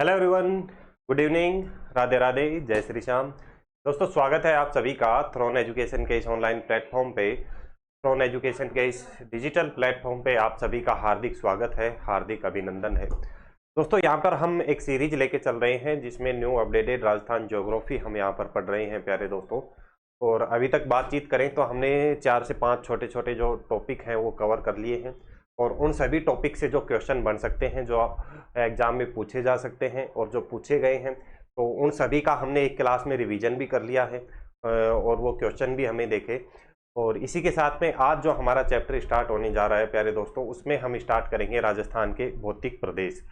Hello everyone, good evening, Radhe Radhe, जय श्री श्याम। दोस्तों, स्वागत है आप सभी का थ्रोन एजुकेशन के इस ऑनलाइन प्लेटफॉर्म पे। थ्रोन एजुकेशन के इस डिजिटल प्लेटफॉर्म पे आप सभी का हार्दिक स्वागत है, हार्दिक अभिनंदन है। दोस्तों, यहाँ पर हम एक सीरीज लेके चल रहे हैं जिसमें न्यू अपडेटेड राजस्थान ज्योग्राफी हम यहाँ पर पढ़ रहे हैं प्यारे दोस्तों। और अभी तक बातचीत करें तो हमने 4 से 5 छोटे छोटे जो टॉपिक हैं वो कवर कर लिए हैं, और उन सभी टॉपिक से जो क्वेश्चन बन सकते हैं, जो एग्जाम में पूछे जा सकते हैं और जो पूछे गए हैं, तो उन सभी का हमने एक क्लास में रिवीजन भी कर लिया है और वो क्वेश्चन भी हमें देखे। और इसी के साथ में आज जो हमारा चैप्टर स्टार्ट होने जा रहा है प्यारे दोस्तों, उसमें हम स्टार्ट करेंगे राजस्थान के भौतिक प्रदेश।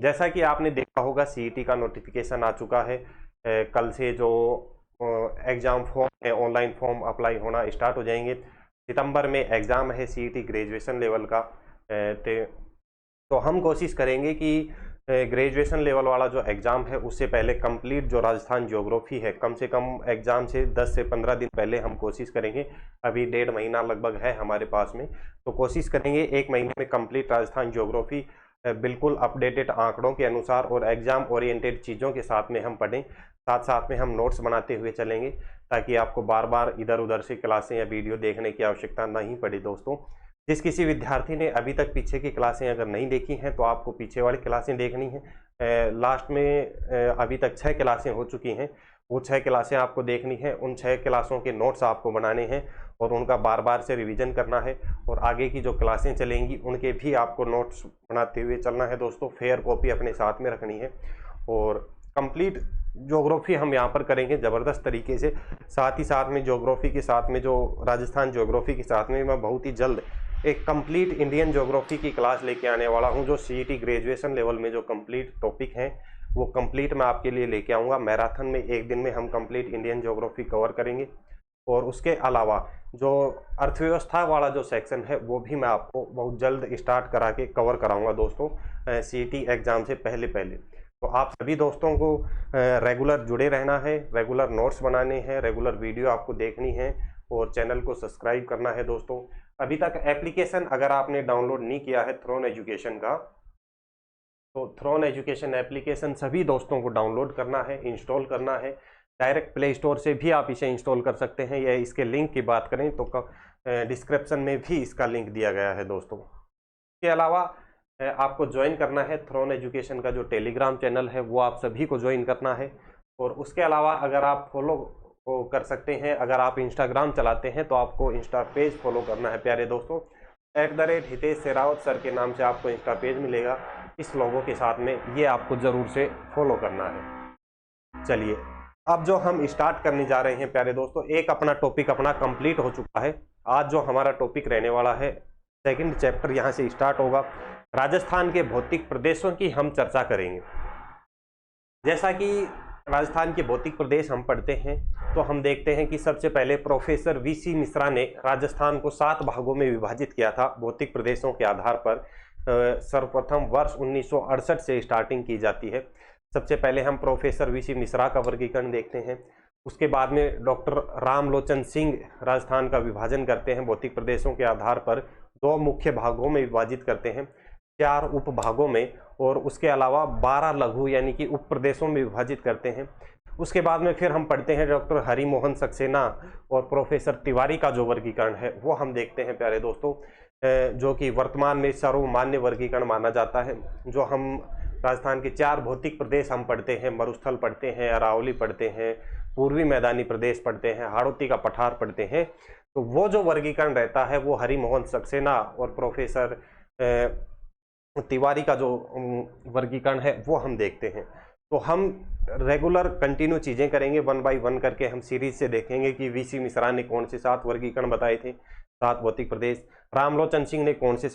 जैसा कि आपने देखा होगा, सीईटी का नोटिफिकेशन आ चुका है। कल से जो एग्ज़ाम फॉर्म है, ऑनलाइन फॉर्म अप्लाई होना स्टार्ट हो जाएंगे। सितंबर में एग्ज़ाम है सीईटी ग्रेजुएशन लेवल का। तो हम कोशिश करेंगे कि ग्रेजुएशन लेवल वाला जो एग्ज़ाम है उससे पहले कंप्लीट जो राजस्थान ज्योग्राफी है, कम से कम एग्ज़ाम से 10 से 15 दिन पहले हम कोशिश करेंगे। अभी 1.5 महीना लगभग है हमारे पास में, तो कोशिश करेंगे 1 महीने में कंप्लीट राजस्थान ज्योग्राफी बिल्कुल अपडेटेड आंकड़ों के अनुसार और एग्ज़ाम ओरिएंटेड चीज़ों के साथ में हम पढ़ें। साथ साथ में हम नोट्स बनाते हुए चलेंगे ताकि आपको बार बार इधर उधर से क्लासें या वीडियो देखने की आवश्यकता नहीं पड़े। दोस्तों, जिस किसी विद्यार्थी ने अभी तक पीछे की क्लासें अगर नहीं देखी हैं तो आपको पीछे वाली क्लासें देखनी है। लास्ट में अभी तक 6 क्लासें हो चुकी हैं, वो 6 क्लासें आपको देखनी है। उन 6 क्लासों के नोट्स आपको बनाने हैं और उनका बार बार से रिवीजन करना है, और आगे की जो क्लासें चलेंगी उनके भी आपको नोट्स बनाते हुए चलना है। दोस्तों, फेयर कॉपी अपने साथ में रखनी है और कंप्लीट ज्योग्राफी हम यहाँ पर करेंगे ज़बरदस्त तरीके से। साथ ही साथ में ज्योग्राफी के साथ में जो राजस्थान ज्योग्राफी के साथ में मैं बहुत ही जल्द एक कंप्लीट इंडियन ज्योग्राफी की क्लास लेके आने वाला हूँ, जो सीईटी ग्रेजुएशन लेवल में जो कंप्लीट टॉपिक हैं वो कंप्लीट मैं आपके लिए लेके आऊँगा। मैराथन में 1 दिन में हम कंप्लीट इंडियन ज्योग्राफी कवर करेंगे, और उसके अलावा जो अर्थव्यवस्था वाला जो सेक्शन है वो भी मैं आपको बहुत जल्द स्टार्ट करा के कवर कराऊंगा दोस्तों, सीईटी एग्ज़ाम से पहले पहले। तो आप सभी दोस्तों को रेगुलर जुड़े रहना है, रेगुलर नोट्स बनाने हैं, रेगुलर वीडियो आपको देखनी है और चैनल को सब्सक्राइब करना है। दोस्तों, अभी तक एप्लीकेशन अगर आपने डाउनलोड नहीं किया है थ्रोन एजुकेशन का, तो थ्रोन एजुकेशन एप्लीकेशन सभी दोस्तों को डाउनलोड करना है, इंस्टॉल करना है। डायरेक्ट प्ले स्टोर से भी आप इसे इंस्टॉल कर सकते हैं, या इसके लिंक की बात करें तो डिस्क्रिप्शन में भी इसका लिंक दिया गया है। दोस्तों, इसके अलावा आपको ज्वाइन करना है थ्रोन एजुकेशन का जो टेलीग्राम चैनल है, वो आप सभी को ज्वाइन करना है। और उसके अलावा अगर आप फॉलो कर सकते हैं, अगर आप इंस्टाग्राम चलाते हैं तो आपको इंस्टा पेज फॉलो करना है प्यारे दोस्तों। @हितेश शेरावत सर के नाम से आपको इंस्टा पेज मिलेगा, इस लोगों के साथ में ये आपको ज़रूर से फॉलो करना है। चलिए, अब जो हम स्टार्ट करने जा रहे हैं प्यारे दोस्तों, एक अपना टॉपिक अपना कंप्लीट हो चुका है। आज जो हमारा टॉपिक रहने वाला है, सेकंड चैप्टर यहाँ से स्टार्ट होगा। राजस्थान के भौतिक प्रदेशों की हम चर्चा करेंगे। जैसा कि राजस्थान के भौतिक प्रदेश हम पढ़ते हैं तो हम देखते हैं कि सबसे पहले प्रोफेसर वीसी मिश्रा ने राजस्थान को 7 भागों में विभाजित किया था भौतिक प्रदेशों के आधार पर। सर्वप्रथम वर्ष 1968 से स्टार्टिंग की जाती है। सबसे पहले हम प्रोफेसर वीसी मिश्रा का वर्गीकरण देखते हैं। उसके बाद में डॉक्टर रामलोचन सिंह राजस्थान का विभाजन करते हैं भौतिक प्रदेशों के आधार पर। 2 मुख्य भागों में विभाजित करते हैं, 4 उप भागों में, और उसके अलावा 12 लघु यानी कि उप प्रदेशों में विभाजित करते हैं। उसके बाद में फिर हम पढ़ते हैं डॉक्टर हरिमोहन सक्सेना और प्रोफेसर तिवारी का जो वर्गीकरण है वो हम देखते हैं प्यारे दोस्तों, जो कि वर्तमान में सर्वमान्य वर्गीकरण माना जाता है। जो हम राजस्थान के 4 भौतिक प्रदेश हम पढ़ते हैं, मरुस्थल पढ़ते हैं, अरावली पढ़ते हैं, पूर्वी मैदानी प्रदेश पढ़ते हैं, हाड़ौती का पठार पढ़ते हैं, तो वो जो वर्गीकरण रहता है वो हरिमोहन सक्सेना और प्रोफेसर तिवारी का जो वर्गीकरण है वो हम देखते हैं। तो हम रेगुलर कंटिन्यू चीज़ें करेंगे, 1 बाय 1 करके हम सीरीज से देखेंगे कि वीसी मिश्रा ने कौन से 7 वर्गीकरण बताए थे, 7 भौतिक प्रदेश। रामलोचन सिंह ने कौन से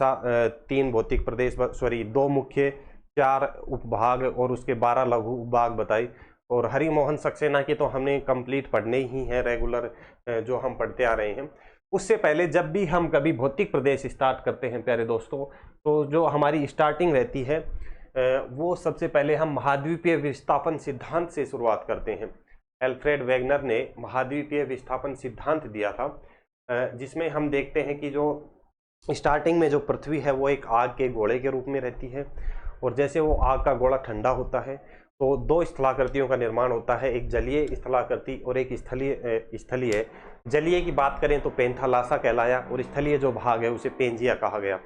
3 भौतिक प्रदेश, 2 मुख्य, 4 उपभाग और उसके 12 लघु उपभाग बताए। और हरिमोहन सक्सेना के तो हमने कंप्लीट पढ़ने ही हैं, रेगुलर जो हम पढ़ते आ रहे हैं। उससे पहले जब भी हम कभी भौतिक प्रदेश स्टार्ट करते हैं प्यारे दोस्तों, तो जो हमारी स्टार्टिंग रहती है वो सबसे पहले हम महाद्वीपीय विस्थापन सिद्धांत से शुरुआत करते हैं। एल्फ्रेड वेगनर ने महाद्वीपीय विस्थापन सिद्धांत दिया था, जिसमें हम देखते हैं कि जो स्टार्टिंग में जो पृथ्वी है वो एक आग के गोले के रूप में रहती है, और जैसे वो आग का गोला ठंडा होता है तो दो स्थलाकृतियों का निर्माण होता है, एक जलीय स्थलाकृति और एक स्थलीय। जलीय की बात करें तो पेंथालासा कहलाया और स्थलीय जो भाग है उसे पेंजिया कहा गया।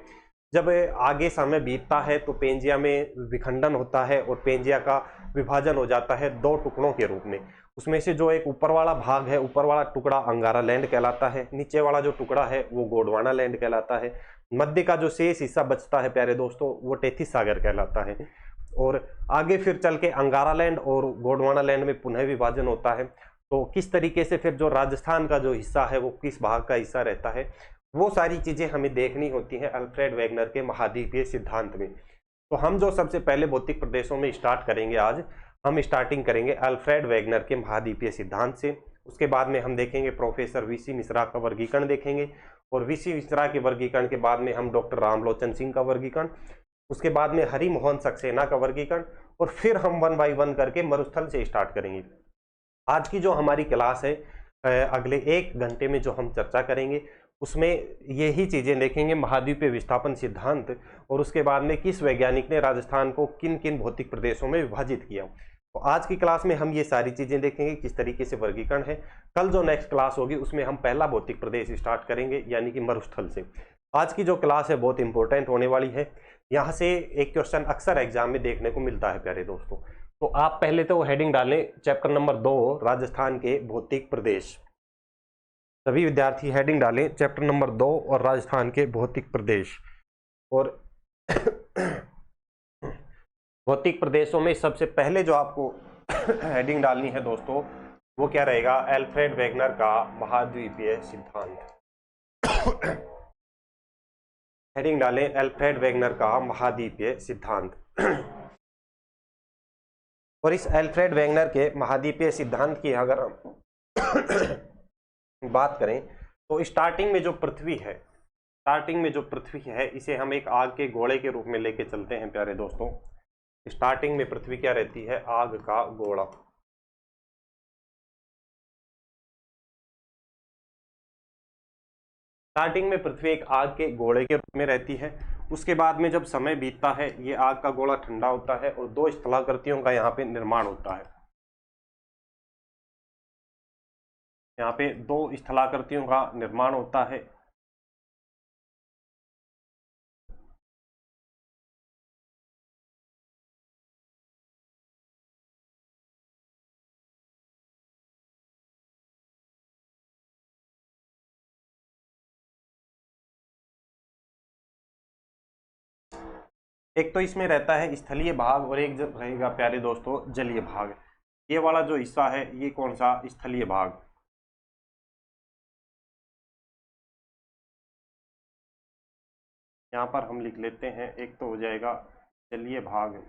जब आगे समय बीतता है तो पेंजिया में विखंडन होता है और पेंजिया का विभाजन हो जाता है दो टुकड़ों के रूप में। उसमें से जो एक ऊपर वाला भाग है, ऊपर वाला टुकड़ा अंगारा लैंड कहलाता है, नीचे वाला जो टुकड़ा है वो गोंडवाना लैंड कहलाता है, मध्य का जो शेष हिस्सा बचता है प्यारे दोस्तों वो टेथिस सागर कहलाता है। और आगे फिर चल के अंगारा लैंड और गोंडवाना लैंड में पुनः विभाजन होता है। तो किस तरीके से फिर जो राजस्थान का जो हिस्सा है वो किस भाग का हिस्सा रहता है, वो सारी चीजें हमें देखनी होती हैं अल्फ्रेड वेगनर के महाद्वीपीय सिद्धांत में। तो हम जो सबसे पहले भौतिक प्रदेशों में स्टार्ट करेंगे, आज हम स्टार्टिंग करेंगे अल्फ्रेड वेगनर के महाद्वीपीय सिद्धांत से। उसके बाद में हम देखेंगे प्रोफेसर वीसी मिश्रा का वर्गीकरण देखेंगे, और वीसी मिश्रा के वर्गीकरण के बाद में हम डॉक्टर रामलोचन सिंह का वर्गीकरण, उसके बाद में हरिमोहन सक्सेना का वर्गीकरण, और फिर हम 1 बाय 1 करके मरुस्थल से स्टार्ट करेंगे। आज की जो हमारी क्लास है अगले 1 घंटे में जो हम चर्चा करेंगे उसमें यही चीजें देखेंगे, महाद्वीपीय विस्थापन सिद्धांत, और उसके बाद में किस वैज्ञानिक ने राजस्थान को किन किन भौतिक प्रदेशों में विभाजित किया। तो आज की क्लास में हम ये सारी चीजें देखेंगे, किस तरीके से वर्गीकरण है। कल जो नेक्स्ट क्लास होगी उसमें हम पहला भौतिक प्रदेश स्टार्ट करेंगे यानी कि मरुस्थल से। आज की जो क्लास है बहुत इंपॉर्टेंट होने वाली है, यहाँ से एक क्वेश्चन अक्सर एग्जाम में देखने को मिलता है प्यारे दोस्तों। तो आप पहले तो हेडिंग डालें चैप्टर नंबर 2 राजस्थान के भौतिक प्रदेश। सभी विद्यार्थी हेडिंग डालें चैप्टर नंबर 2 और राजस्थान के भौतिक प्रदेश। और भौतिक प्रदेशों में सबसे पहले जो आपको हेडिंग डालनी है दोस्तों वो क्या रहेगा, अल्फ्रेड वेगनर का महाद्वीपीय सिद्धांत। हेडिंग डालें अल्फ्रेड वेगनर का महाद्वीपीय सिद्धांत। और इस अल्फ्रेड वेगनर के महाद्वीपीय सिद्धांत की अगर हम बात करें तो स्टार्टिंग में जो पृथ्वी है इसे हम एक आग के गोले के रूप में लेके चलते हैं प्यारे दोस्तों। स्टार्टिंग में पृथ्वी क्या रहती है, आग का गोला। स्टार्टिंग में पृथ्वी एक आग के गोले के रूप में रहती है। उसके बाद में जब समय बीतता है ये आग का गोला ठंडा होता है और दो स्थलाकृतियों का यहाँ पे निर्माण होता है। यहाँ पे दो स्थलाकृतियों का निर्माण होता है। एक तो इसमें रहता है स्थलीय भाग और एक जो रहेगा प्यारे दोस्तों जलीय भाग। ये वाला जो हिस्सा है ये कौन सा, स्थलीय भाग। यहाँ पर हम लिख लेते हैं, एक तो हो जाएगा जलीय भाग,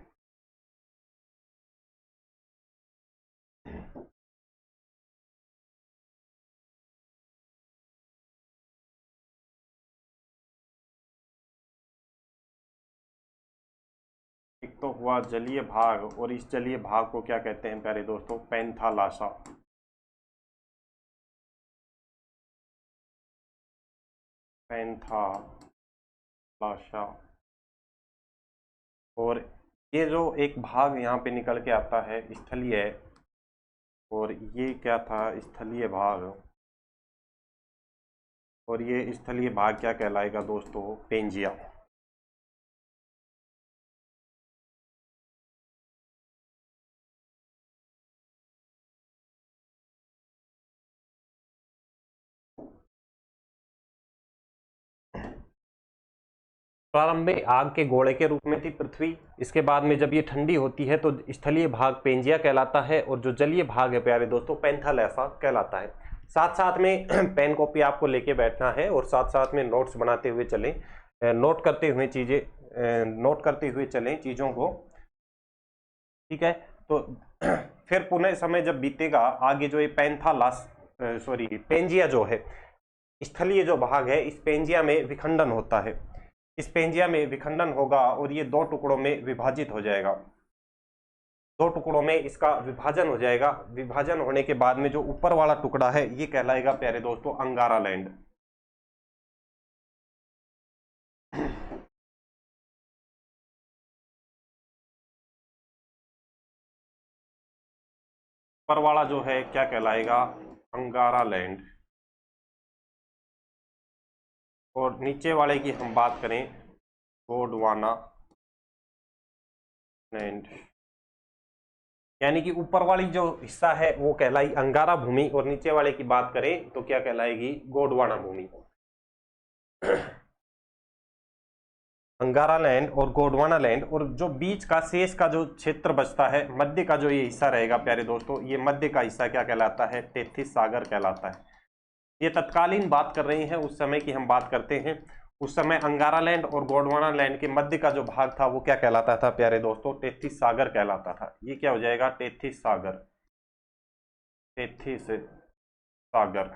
एक तो हुआ जलीय भाग, और इस जलीय भाग को क्या कहते हैं प्यारे दोस्तों, पेंथालासा। पेंथालासा। और ये जो एक भाग यहाँ पे निकल के आता है स्थलीय, और ये क्या था, स्थलीय भाग, और ये स्थलीय भाग क्या कहलाएगा दोस्तों, पेंजिया। प्रारंभ में आग के गोले के रूप में थी पृथ्वी। इसके बाद में जब ये ठंडी होती है तो स्थलीय भाग पेंजिया कहलाता है, और जो जलीय भाग है प्यारे दोस्तों पेंथालासा कहलाता है। साथ साथ में पेन कॉपी आपको लेके बैठना है और साथ साथ में नोट्स बनाते हुए चलें, नोट करते हुए चलें चीज़ों को, ठीक है। तो फिर पुनः समय जब बीतेगा आगे जो ये पेंजिया जो है, स्थलीय जो भाग है, इस पेंजिया में विखंडन होता है। इस पेंजिया में विखंडन होगा और ये दो टुकड़ों में विभाजित हो जाएगा। दो टुकड़ों में इसका विभाजन हो जाएगा। विभाजन होने के बाद में जो ऊपर वाला टुकड़ा है ये कहलाएगा प्यारे दोस्तों अंगारा लैंड। ऊपर वाला जो है क्या कहलाएगा, अंगारा लैंड, और नीचे वाले की हम बात करें गोंडवाना लैंड। यानी कि ऊपर वाली जो हिस्सा है वो कहलाई अंगारा भूमि और नीचे वाले की बात करें तो क्या कहलाएगी, गोंडवाना भूमि। अंगारा लैंड और गोंडवाना लैंड, और जो बीच का शेष का जो क्षेत्र बचता है, मध्य का जो ये हिस्सा रहेगा प्यारे दोस्तों, ये मध्य का हिस्सा क्या कहलाता है, तेथिस सागर कहलाता है। ये तत्कालीन बात कर रही हैं, उस समय की हम बात करते हैं। उस समय अंगारा लैंड और गोंडवाना लैंड के मध्य का जो भाग था वो क्या कहलाता था प्यारे दोस्तों, तेथिस सागर कहलाता था। ये क्या हो जाएगा, तेथिस सागर, तेथिस सागर,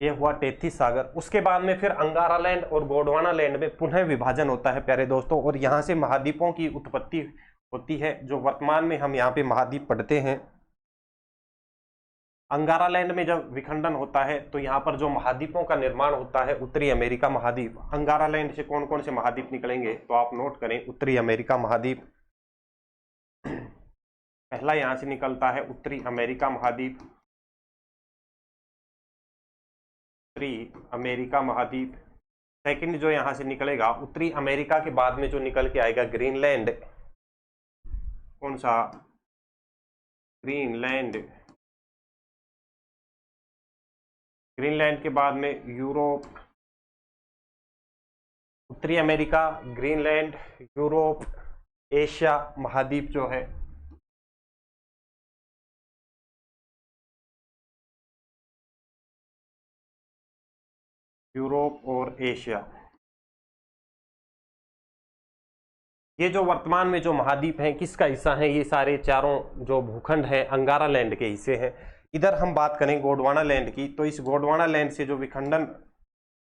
ये हुआ तेथिस सागर। उसके बाद में फिर अंगारा लैंड और गोंडवाना लैंड में पुनः विभाजन होता है प्यारे दोस्तों, और यहाँ से महाद्वीपों की उत्पत्ति होती है, जो वर्तमान में हम यहाँ पे महाद्वीप पढ़ते हैं। अंगारा लैंड में जब विखंडन होता है तो यहाँ पर जो महाद्वीपों का निर्माण होता है, उत्तरी अमेरिका महाद्वीप। अंगारा लैंड से कौन कौन से महाद्वीप निकलेंगे तो आप नोट करें, उत्तरी अमेरिका महाद्वीप पहला यहाँ से निकलता है, उत्तरी अमेरिका महाद्वीप, उत्तरी अमेरिका महाद्वीप। सेकंड जो यहाँ से निकलेगा, उत्तरी अमेरिका के बाद में जो निकल के आएगा ग्रीनलैंड, कौन सा, ग्रीनलैंड। ग्रीनलैंड के बाद में यूरोप, उत्तरी अमेरिका, ग्रीनलैंड, यूरोप, एशिया महाद्वीप जो है, यूरोप और एशिया। ये जो वर्तमान में जो महाद्वीप हैं किसका हिस्सा है, ये सारे चारों जो भूखंड हैं अंगारा लैंड के हिस्से हैं। इधर हम बात करें गोंडवाना लैंड की, तो इस गोंडवाना लैंड से जो विखंडन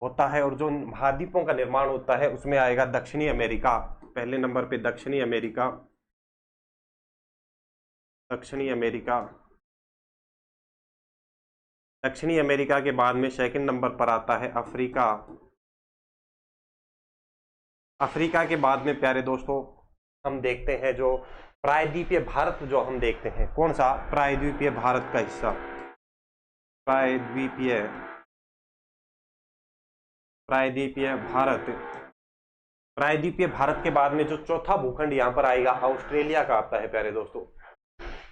होता है और जो महाद्वीपों का निर्माण होता है उसमें आएगा दक्षिणी अमेरिका, पहले नंबर पे दक्षिणी अमेरिका, दक्षिणी अमेरिका। दक्षिणी अमेरिका के बाद में सेकंड नंबर पर आता है अफ्रीका। अफ्रीका के बाद में प्यारे दोस्तों हम देखते हैं जो प्रायद्वीपीय भारत, जो हम देखते हैं कौन सा, प्रायद्वीपीय भारत का हिस्सा, प्रायद्वीपीय भारत। प्रायद्वीपीय भारत के बाद में जो चौथा भूखंड यहाँ पर आएगा ऑस्ट्रेलिया का आता है प्यारे दोस्तों,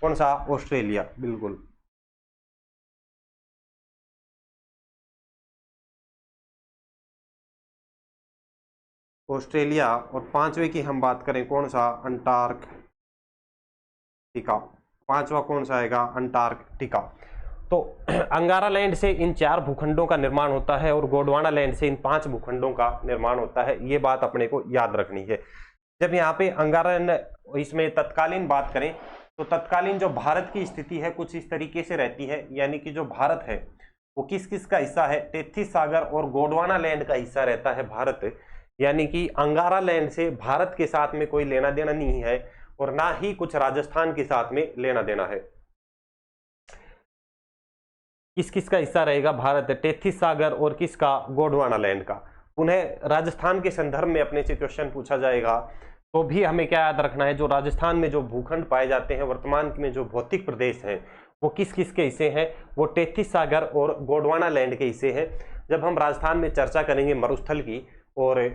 कौन सा, ऑस्ट्रेलिया, बिल्कुल। ऑस्ट्रेलिया। और पांचवे की हम बात करें कौन सा, अंटार्कटिका, पांचवा कौन सा आएगा, अंटार्कटिका। तो अंगारा लैंड से इन चार भूखंडों का निर्माण होता है और गोंडवाना लैंड से इन 5 भूखंडों का निर्माण होता है। ये बात अपने को याद रखनी है। जब यहाँ पे अंगारा लैंड, इसमें तत्कालीन बात करें तो तत्कालीन जो भारत की स्थिति है कुछ इस तरीके से रहती है, यानी कि जो भारत है वो किस किस का हिस्सा है, तेथिस सागर और गोंडवाना लैंड का हिस्सा रहता है भारत। यानी कि अंगारा लैंड से भारत के साथ में कोई लेना देना नहीं है और ना ही कुछ राजस्थान के साथ में लेना देना है। किस किस का हिस्सा रहेगा, भारत, तेथिस सागर और किसका, गोंडवाना लैंड का। पुनः राजस्थान के संदर्भ में अपने से क्वेश्चन पूछा जाएगा तो भी हमें क्या याद रखना है, जो राजस्थान में जो भूखंड पाए जाते हैं वर्तमान में जो भौतिक प्रदेश हैं वो किस किस के हिस्से हैं, वो तेथिस सागर और गोंडवाना लैंड के हिस्से हैं। जब हम राजस्थान में चर्चा करेंगे मरुस्थल की और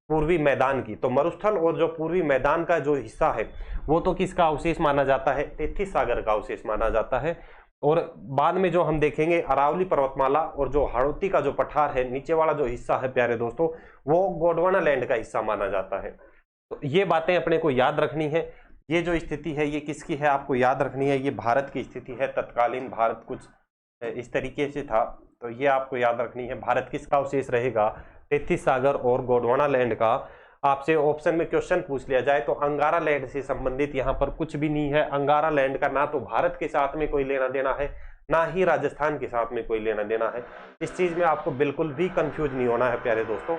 पूर्वी मैदान की, तो मरुस्थल और जो पूर्वी मैदान का जो हिस्सा है वो तो किसका अवशेष माना जाता है, तेथिस सागर का अवशेष माना जाता है। और बाद में जो हम देखेंगे अरावली पर्वतमाला और जो हाड़ौती का जो पठार है, नीचे वाला जो हिस्सा है प्यारे दोस्तों, वो गोंडवाना लैंड का हिस्सा माना जाता है। तो ये बातें अपने को याद रखनी है। ये जो स्थिति है ये किसकी है, आपको याद रखनी है, ये भारत की स्थिति है। तत्कालीन भारत कुछ इस तरीके से था, तो ये आपको याद रखनी है। भारत किसका अवशेष रहेगा, तेथिस सागर और गोंडवाना लैंड का। आपसे ऑप्शन में क्वेश्चन पूछ लिया जाए तो अंगारा लैंड से संबंधित यहाँ पर कुछ भी नहीं है। अंगारा लैंड का ना तो भारत के साथ में कोई लेना देना है, ना ही राजस्थान के साथ में कोई लेना देना है। इस चीज में आपको बिल्कुल भी कंफ्यूज नहीं होना है प्यारे दोस्तों।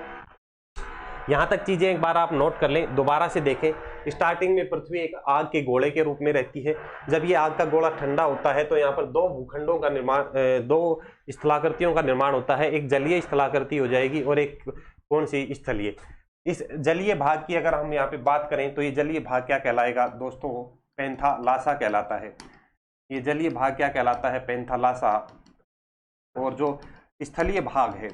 यहाँ तक चीजें एक बार आप नोट कर लें, दोबारा से देखें। स्टार्टिंग में पृथ्वी एक आग के गोले के रूप में रहती है। जब ये आग का गोला ठंडा होता है तो यहाँ पर 2 भूखंडों का निर्माण, 2 स्थलाकृतियों का निर्माण होता है। एक जलीय स्थलाकृति हो जाएगी और एक कौन सी, स्थलीय। इस जलीय भाग की अगर हम यहाँ पे बात करें तो ये जलीय भाग क्या कहलाएगा दोस्तों, पैंथालासा कहलाता है। ये जलीय भाग क्या कहलाता है? पैंथालासा। और जो स्थलीय भाग है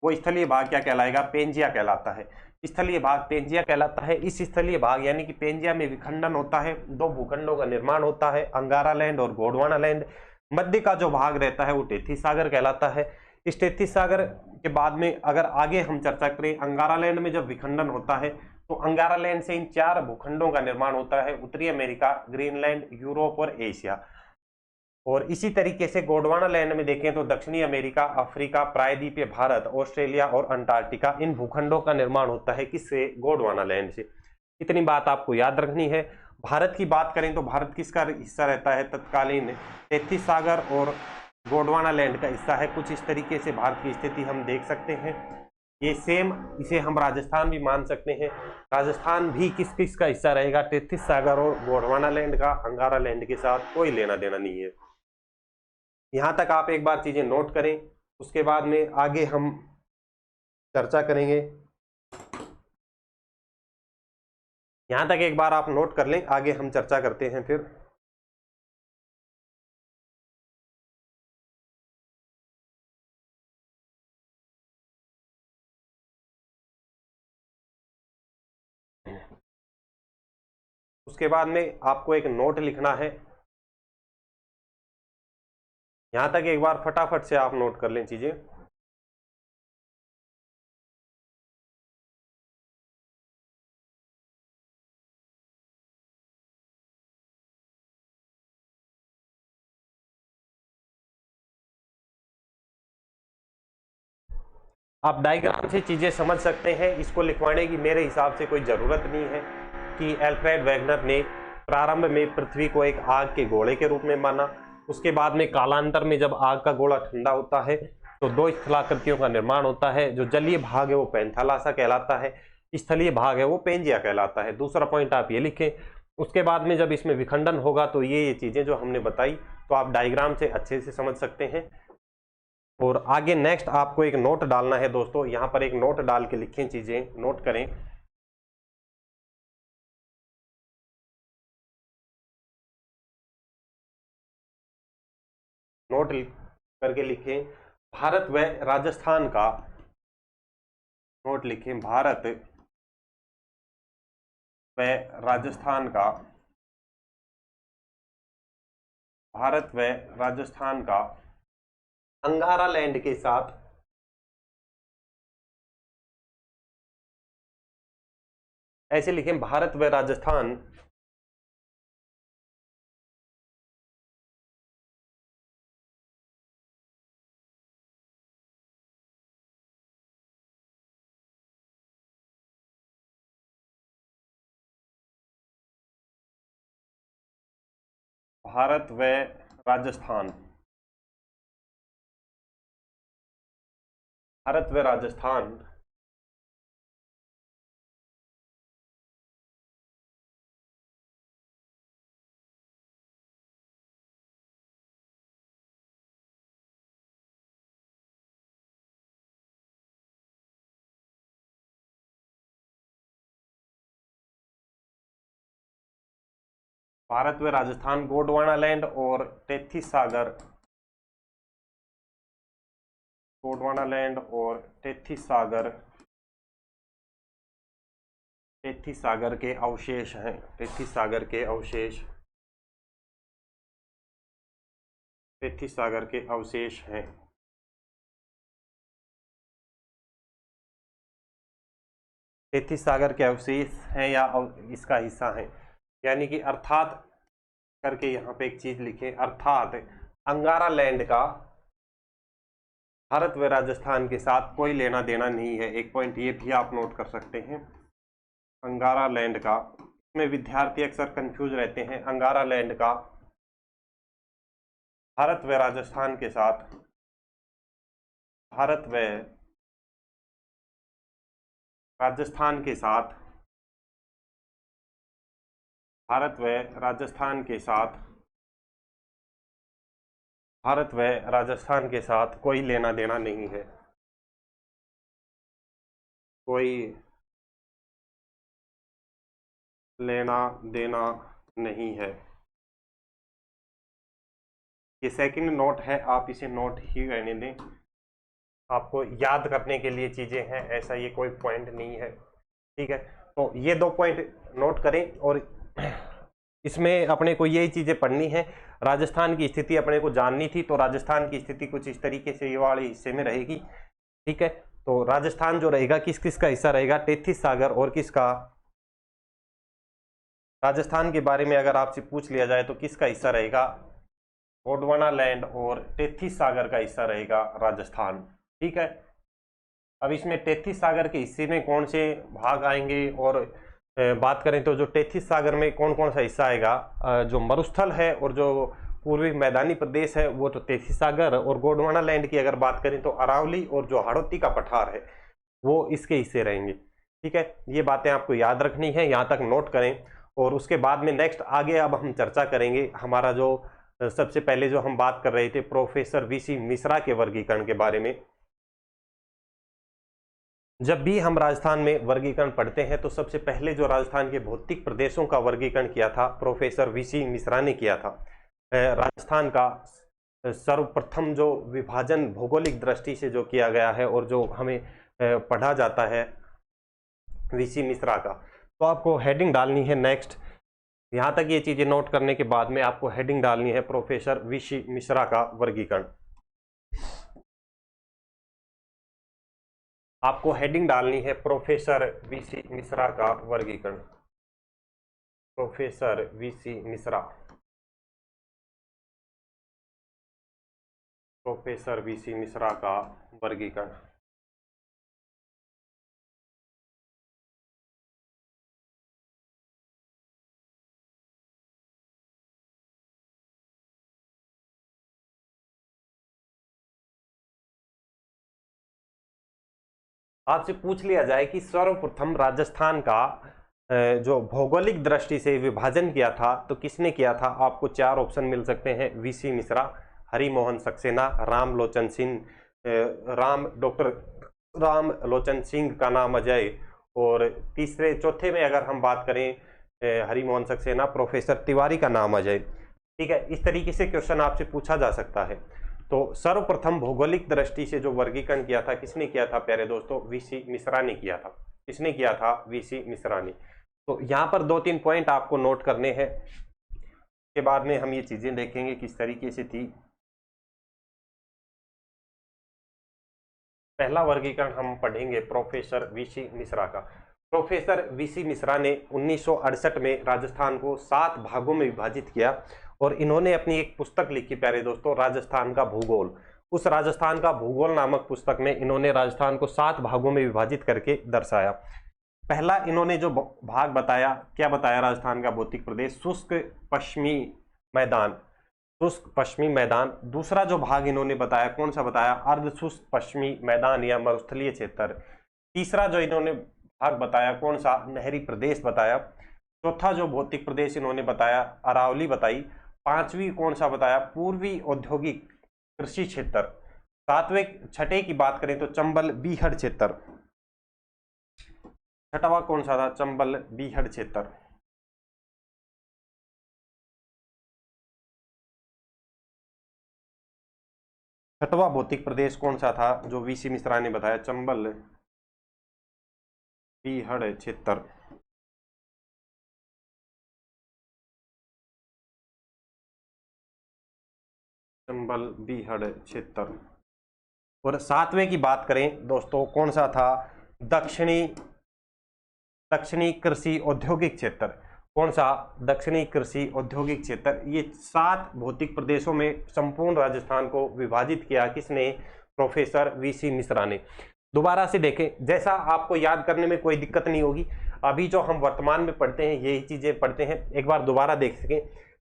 वो स्थलीय भाग क्या कहलाएगा? पेंजिया कहलाता है। स्थलीय भाग पेंजिया कहलाता है। इस स्थलीय भाग यानी कि पेंजिया में विखंडन होता है, दो भूखंडों का निर्माण होता है, अंगारा लैंड और गोंडवाना लैंड। मध्य का जो भाग रहता है वो टेथीस सागर कहलाता है। इस टेथीस सागर के बाद में अगर आगे हम चर्चा करें, अंगारा लैंड में जब विखंडन होता है तो अंगारा लैंड से इन 4 भूखंडों का निर्माण होता है, उत्तरी अमेरिका, ग्रीनलैंड, यूरोप और एशिया। और इसी तरीके से गोंडवाना लैंड में देखें तो दक्षिणी अमेरिका, अफ्रीका, प्रायद्वीपीय भारत, ऑस्ट्रेलिया और अंटार्कटिका, इन भूखंडों का निर्माण होता है किससे? गोंडवाना लैंड से। इतनी बात आपको याद रखनी है। भारत की बात करें तो भारत किसका हिस्सा रहता है? तत्कालीन टेथीस सागर और गोंडवाना लैंड का हिस्सा है। कुछ इस तरीके से भारत की स्थिति हम देख सकते हैं। ये सेम, इसे हम राजस्थान भी मान सकते हैं। राजस्थान भी किस किस का हिस्सा रहेगा? टेथीस सागर और गोंडवाना लैंड का। अंगारा लैंड के साथ कोई लेना देना नहीं है। यहां तक आप एक बार चीजें नोट करें, उसके बाद में आगे हम चर्चा करेंगे। यहां तक एक बार आप नोट कर लें, आगे हम चर्चा करते हैं फिर। उसके बाद में आपको एक नोट लिखना है। यहां तक एक बार फटाफट से आप नोट कर लें चीजें। आप डायग्राम से चीजें समझ सकते हैं। इसको लिखवाने की मेरे हिसाब से कोई जरूरत नहीं है कि एल्फ्रेड वेगनर ने प्रारंभ में पृथ्वी को एक आग के गोले के रूप में माना, उसके बाद में कालांतर में जब आग का गोला ठंडा होता है तो 2 स्थलाकृतियों का निर्माण होता है। जो जलीय भाग है वो पैंथालासा कहलाता है, स्थलीय भाग है वो पेंजिया कहलाता है। दूसरा पॉइंट आप ये लिखें। उसके बाद में जब इसमें विखंडन होगा तो ये चीजें जो हमने बताई तो आप डायग्राम से अच्छे से समझ सकते हैं। और आगे नेक्स्ट आपको एक नोट डालना है दोस्तों। यहां पर एक नोट डाल के लिखें, चीजें नोट करें। नोट करके लिखें भारत व राजस्थान का। नोट लिखें भारत व राजस्थान का। भारत व राजस्थान का अंगारा लैंड के साथ ऐसे लिखें, भारत व राजस्थान भारत व राजस्थान भारत व राजस्थान भारत व राजस्थान, गोंडवाना लैंड और टेथीस सागर, गोंडवाना लैंड और टेथीस सागर, टेथीस सागर के अवशेष हैं। टेथीस सागर के अवशेष, टेथीस सागर के अवशेष हैं। टेथीस सागर के अवशेष हैं या इसका हिस्सा है, यानी कि अर्थात करके यहाँ पे एक चीज लिखें, अर्थात अंगारा लैंड का भारत व राजस्थान के साथ कोई लेना देना नहीं है। एक पॉइंट ये भी आप नोट कर सकते हैं, अंगारा लैंड का। इसमें विद्यार्थी अक्सर कंफ्यूज रहते हैं। अंगारा लैंड का भारत व राजस्थान के साथ, भारत व राजस्थान के साथ, भारत व राजस्थान के साथ, भारत व राजस्थान के साथ कोई लेना देना नहीं है। कोई लेना देना नहीं है। ये सेकंड नोट है, आप इसे नोट ही रहने दें, आपको याद करने के लिए चीजें हैं, ऐसा ये कोई पॉइंट नहीं है। ठीक है, तो ये 2 पॉइंट नोट करें और इसमें अपने को यही चीजें पढ़नी है। राजस्थान की स्थिति अपने को जाननी थी, तो राजस्थान की स्थिति कुछ इस तरीके से ये वाले हिस्से में रहेगी। ठीक है, तो राजस्थान जो रहेगा किस किस का हिस्सा रहेगा, तेथिस सागर और किसका, राजस्थान के बारे में अगर आपसे पूछ लिया जाए तो किसका हिस्सा रहेगा, गोंडवाना लैंड और तेथिस सागर का हिस्सा रहेगा राजस्थान। ठीक है, अब इसमें तेथिस सागर के हिस्से में कौन से भाग आएंगे, और बात करें तो जो तेथिस सागर में कौन कौन सा हिस्सा आएगा, जो मरुस्थल है और जो पूर्वी मैदानी प्रदेश है वो तो तेथिस सागर, और गोंडवाना लैंड की अगर बात करें तो अरावली और जो हाड़ौती का पठार है वो इसके हिस्से रहेंगे। ठीक है, ये बातें आपको याद रखनी है, यहाँ तक नोट करें। और उसके बाद में नेक्स्ट आगे अब हम चर्चा करेंगे हमारा जो सबसे पहले जो हम बात कर रहे थे प्रोफेसर वीसी मिश्रा के वर्गीकरण के बारे में। जब भी हम राजस्थान में वर्गीकरण पढ़ते हैं तो सबसे पहले जो राजस्थान के भौतिक प्रदेशों का वर्गीकरण किया था प्रोफेसर वीसी मिश्रा ने किया था। राजस्थान का सर्वप्रथम जो विभाजन भौगोलिक दृष्टि से जो किया गया है और जो हमें पढ़ा जाता है वीसी मिश्रा का, तो आपको हेडिंग डालनी है नेक्स्ट। यहां तक ये चीजें नोट करने के बाद में आपको हेडिंग डालनी है प्रोफेसर वीसी मिश्रा का वर्गीकरण। आपको हेडिंग डालनी है प्रोफेसर वीसी मिश्रा का वर्गीकरण, professor VC Mishra, professor VC Mishra का वर्गीकरण। आपसे पूछ लिया जाए कि सर्वप्रथम राजस्थान का जो भौगोलिक दृष्टि से विभाजन किया था तो किसने किया था, आपको 4 ऑप्शन मिल सकते हैं, वीसी मिश्रा, हरिमोहन सक्सेना, राम लोचन सिंह, डॉक्टर राम लोचन सिंह का नाम अजय, और तीसरे चौथे में अगर हम बात करें हरिमोहन सक्सेना, प्रोफेसर तिवारी का नाम अजय। ठीक है, इस तरीके से क्वेश्चन आपसे पूछा जा सकता है। तो सर्वप्रथम भौगोलिक दृष्टि से जो वर्गीकरण किया था किसने किया था प्यारे दोस्तों, वीसी मिश्रा ने किया था। किसने किया था, वीसी मिश्रा ने। तो यहाँ पर 2-3 पॉइंट आपको नोट करने हैं, के बाद में हम ये चीजें देखेंगे किस तरीके से थी। पहला वर्गीकरण हम पढ़ेंगे प्रोफेसर वीसी मिश्रा का। प्रोफेसर वीसी मिश्रा ने 1968 में राजस्थान को 7 भागों में विभाजित किया और इन्होंने अपनी एक पुस्तक लिखी प्यारे दोस्तों, राजस्थान का भूगोल। उस राजस्थान का भूगोल नामक पुस्तक में इन्होंने राजस्थान को 7 भागों में विभाजित करके दर्शाया। पहला इन्होंने जो भाग बताया, क्या बताया, राजस्थान का भौतिक प्रदेश, शुष्क पश्चिमी मैदान, शुष्क पश्चिमी मैदान। दूसरा जो भाग इन्होंने बताया कौन सा बताया, अर्ध शुष्क पश्चिमी मैदान या मरुस्थलीय क्षेत्र। तीसरा जो इन्होंने भाग बताया कौन सा, नहरी प्रदेश बताया। चौथा जो भौतिक प्रदेश इन्होंने बताया, अरावली बताई। पांचवी कौन सा बताया, पूर्वी औद्योगिक कृषि क्षेत्र। सातवें छठे की बात करें तो चंबल बीहड़ क्षेत्र। छठवा कौन सा था, चंबल बीहड़ क्षेत्र। छठवा भौतिक प्रदेश कौन सा था जो वीसी मिश्रा ने बताया, चंबल बीहड़ क्षेत्र। चंबल बीहड़ क्षेत्र। और सातवें की बात करें दोस्तों कौन सा था, दक्षिणी कृषि औद्योगिक क्षेत्र। कौन सा, दक्षिणी कृषि औद्योगिक क्षेत्र। ये 7 भौतिक प्रदेशों में संपूर्ण राजस्थान को विभाजित किया किसने, प्रोफेसर वीसी मिश्रा ने। दोबारा से देखें, जैसा आपको याद करने में कोई दिक्कत नहीं होगी, अभी जो हम वर्तमान में पढ़ते हैं यही चीजें पढ़ते हैं, एक बार दोबारा देख सकें।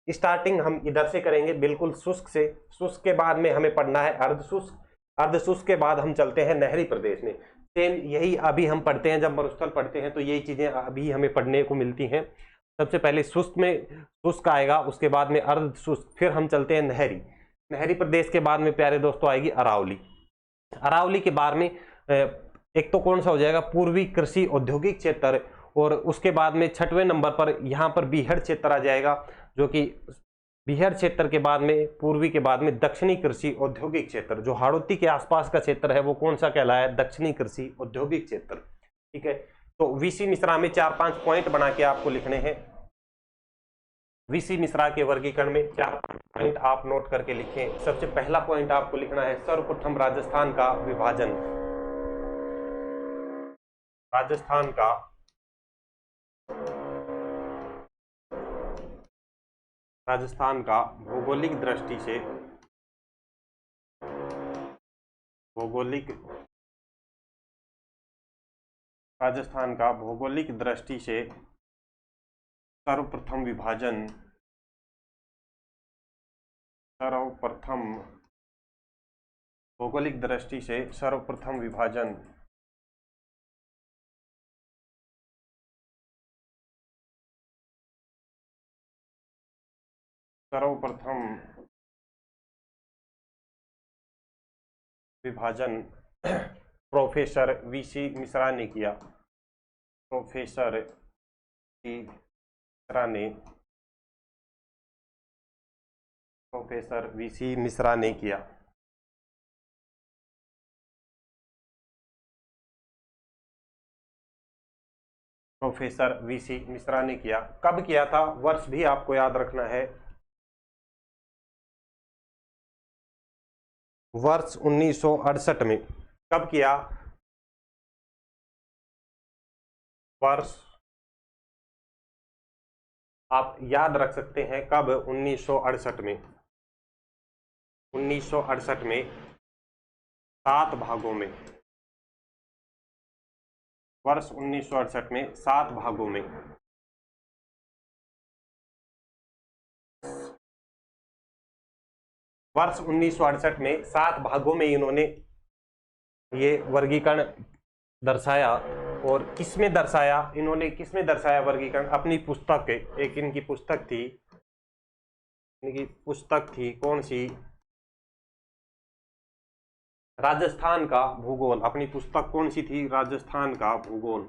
स्टार्टिंग हम इधर से करेंगे, बिल्कुल शुष्क से। शुष्क के बाद में हमें पढ़ना है अर्धशुष्क, अर्धशुष्क के बाद हम चलते हैं नहरी प्रदेश में। सेम यही अभी हम पढ़ते हैं, जब मरुस्थल पढ़ते हैं तो यही चीजें अभी हमें पढ़ने को मिलती हैं। सबसे पहले शुष्क में शुष्क आएगा, उसके बाद में अर्ध शुष्क, फिर हम चलते हैं नहरी। नहरी प्रदेश के बाद में प्यारे दोस्तों आएगी अरावली। अरावली के बाद में एक तो कौन सा हो जाएगा, पूर्वी कृषि औद्योगिक क्षेत्र, और उसके बाद में 6वें नंबर पर यहाँ पर बीहड़ क्षेत्र आ जाएगा, जो कि बीहड़ क्षेत्र के बाद में पूर्वी के बाद में दक्षिणी कृषि औद्योगिक क्षेत्र, जो हाड़ौती के आसपास का क्षेत्र है वो कौन सा कहलाया, दक्षिणी कृषि औद्योगिक क्षेत्र। ठीक है, तो वीसी मिश्रा में 4-5 पॉइंट बना के आपको लिखने हैं। वीसी मिश्रा के वर्गीकरण में 4 पॉइंट आप नोट करके लिखें। सबसे पहला पॉइंट आपको लिखना है सर्वप्रथम राजस्थान का विभाजन। राजस्थान का भौगोलिक दृष्टि से राजस्थान का भौगोलिक दृष्टि से सर्वप्रथम विभाजन, भौगोलिक दृष्टि से सर्वप्रथम विभाजन प्रोफेसर वीसी मिश्रा ने किया। प्रोफेसर वीसी मिश्रा ने किया। प्रोफेसर वीसी मिश्रा ने किया। कब किया था, वर्ष भी आपको याद रखना है, वर्ष 1968 में। कब किया, वर्ष आप याद रख सकते हैं कब, 1968 में। 1968 में 7 भागों में, वर्ष 1968 में 7 भागों में, वर्ष 1968 में 7 भागों में इन्होंने ये वर्गीकरण दर्शाया। और किसमें दर्शाया, इन्होंने किसमें दर्शाया वर्गीकरण, अपनी पुस्तक, एक इनकी पुस्तक थी, कौन सी, राजस्थान का भूगोल। अपनी पुस्तक कौन सी थी, राजस्थान का भूगोल।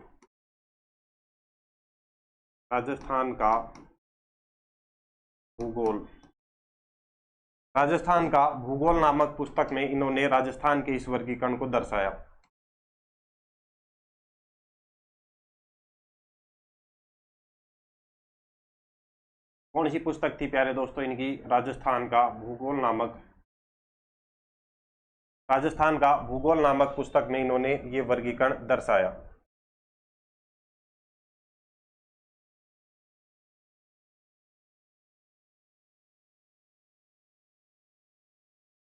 राजस्थान का भूगोल नामक पुस्तक में इन्होंने राजस्थान के इस वर्गीकरण को दर्शाया। कौन सी पुस्तक थी प्यारे दोस्तों इनकी, राजस्थान का भूगोल नामक पुस्तक में इन्होंने ये वर्गीकरण दर्शाया।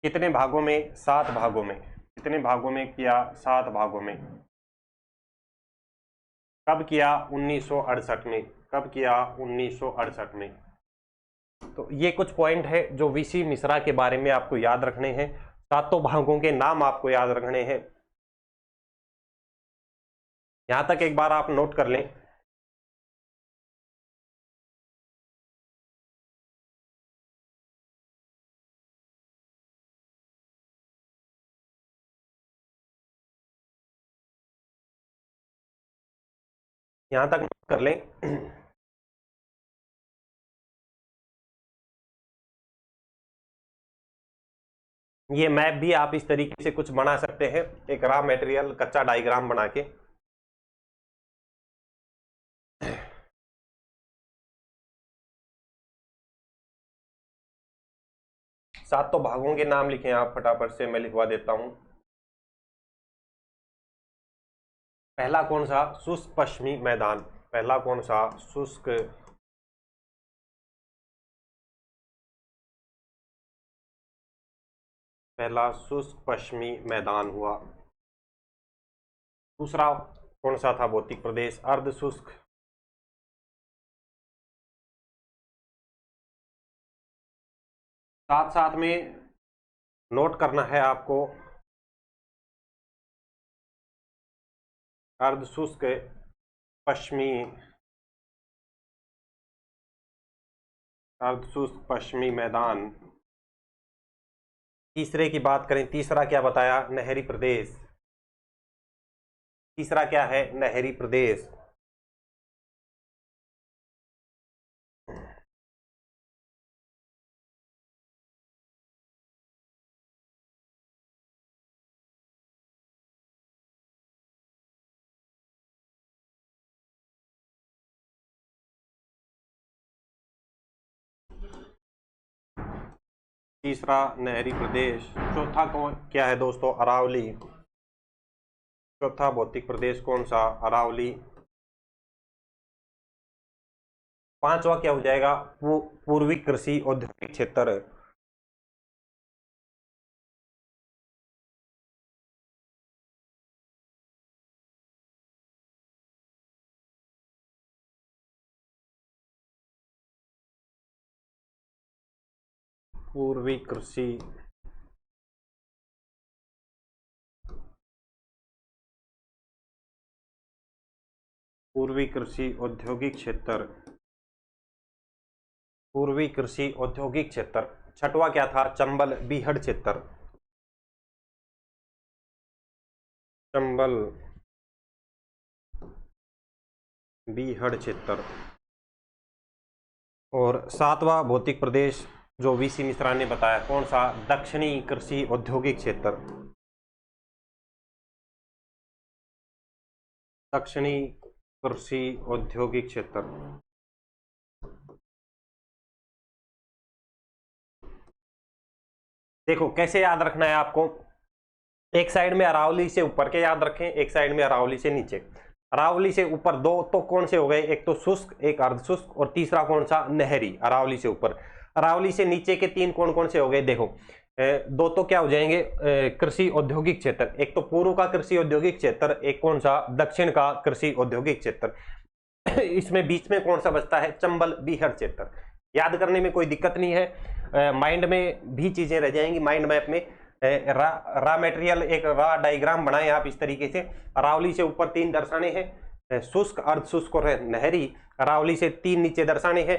कितने भागों में, 7 भागों में। कितने भागों में किया, 7 भागों में। कब किया, 1968 में। कब किया, 1968 में। तो ये कुछ पॉइंट है जो वीसी मिश्रा के बारे में आपको याद रखने हैं। 7 भागों के नाम आपको याद रखने हैं। यहां तक एक बार आप नोट कर लें। यहां तक नोट कर लें। ये मैप भी आप इस तरीके से कुछ बना सकते हैं, एक रॉ मटेरियल कच्चा डायग्राम बना के। सातों भागों के नाम लिखें आप फटाफट से, मैं लिखवा देता हूं। पहला कौन सा, शुष्क पश्चिमी मैदान। पहला कौन सा, शुष्क पश्चिमी मैदान हुआ। दूसरा कौन सा था, भौतिक प्रदेश, अर्ध शुष्क। साथ साथ में नोट करना है आपको, अर्ध शुष्क पश्चिमी मैदान। तीसरे की बात करें, तीसरा क्या बताया, नहरी प्रदेश। तीसरा क्या है, नहरी प्रदेश। तीसरा नहरी प्रदेश, चौथा कौन क्या है दोस्तों? अरावली। चौथा भौतिक प्रदेश कौन सा? अरावली। पांचवा क्या हो जाएगा? पूर्वी कृषि औद्योगिक क्षेत्र। पूर्वी कृषि पूर्वी कृषि औद्योगिक क्षेत्र। पूर्वी कृषि औद्योगिक क्षेत्र। छठवा क्या था? चंबल बीहड़ क्षेत्र। चंबल बीहड़ क्षेत्र। और सातवां भौतिक प्रदेश जो वीसी मिश्रा ने बताया, कौन सा? दक्षिणी कृषि औद्योगिक क्षेत्र। दक्षिणी कृषि औद्योगिक क्षेत्र। देखो कैसे याद रखना है आपको, एक साइड में अरावली से ऊपर के याद रखें, एक साइड में अरावली से नीचे। अरावली से ऊपर दो तो कौन से हो गए? एक तो शुष्क, एक अर्धशुष्क, और तीसरा कौन सा? नहरी। अरावली से ऊपर। अरावली से नीचे के तीन कौन कौन से हो गए? देखो दो तो क्या हो जाएंगे? कृषि औद्योगिक क्षेत्र। एक तो पूर्व का कृषि औद्योगिक क्षेत्र, एक कौन सा? दक्षिण का कृषि औद्योगिक क्षेत्र। इसमें बीच में कौन सा बचता है? चंबल बीहड़ क्षेत्र। याद करने में कोई दिक्कत नहीं है, माइंड में भी चीजें रह जाएंगी। माइंड मैप में रा मटेरियल, एक रा डायग्राम बनाए आप इस तरीके से। अरावली से ऊपर तीन दर्शाने हैं, शुष्क, अर्धशुष्क और नहरी। अरावली से तीन नीचे दर्शाने हैं,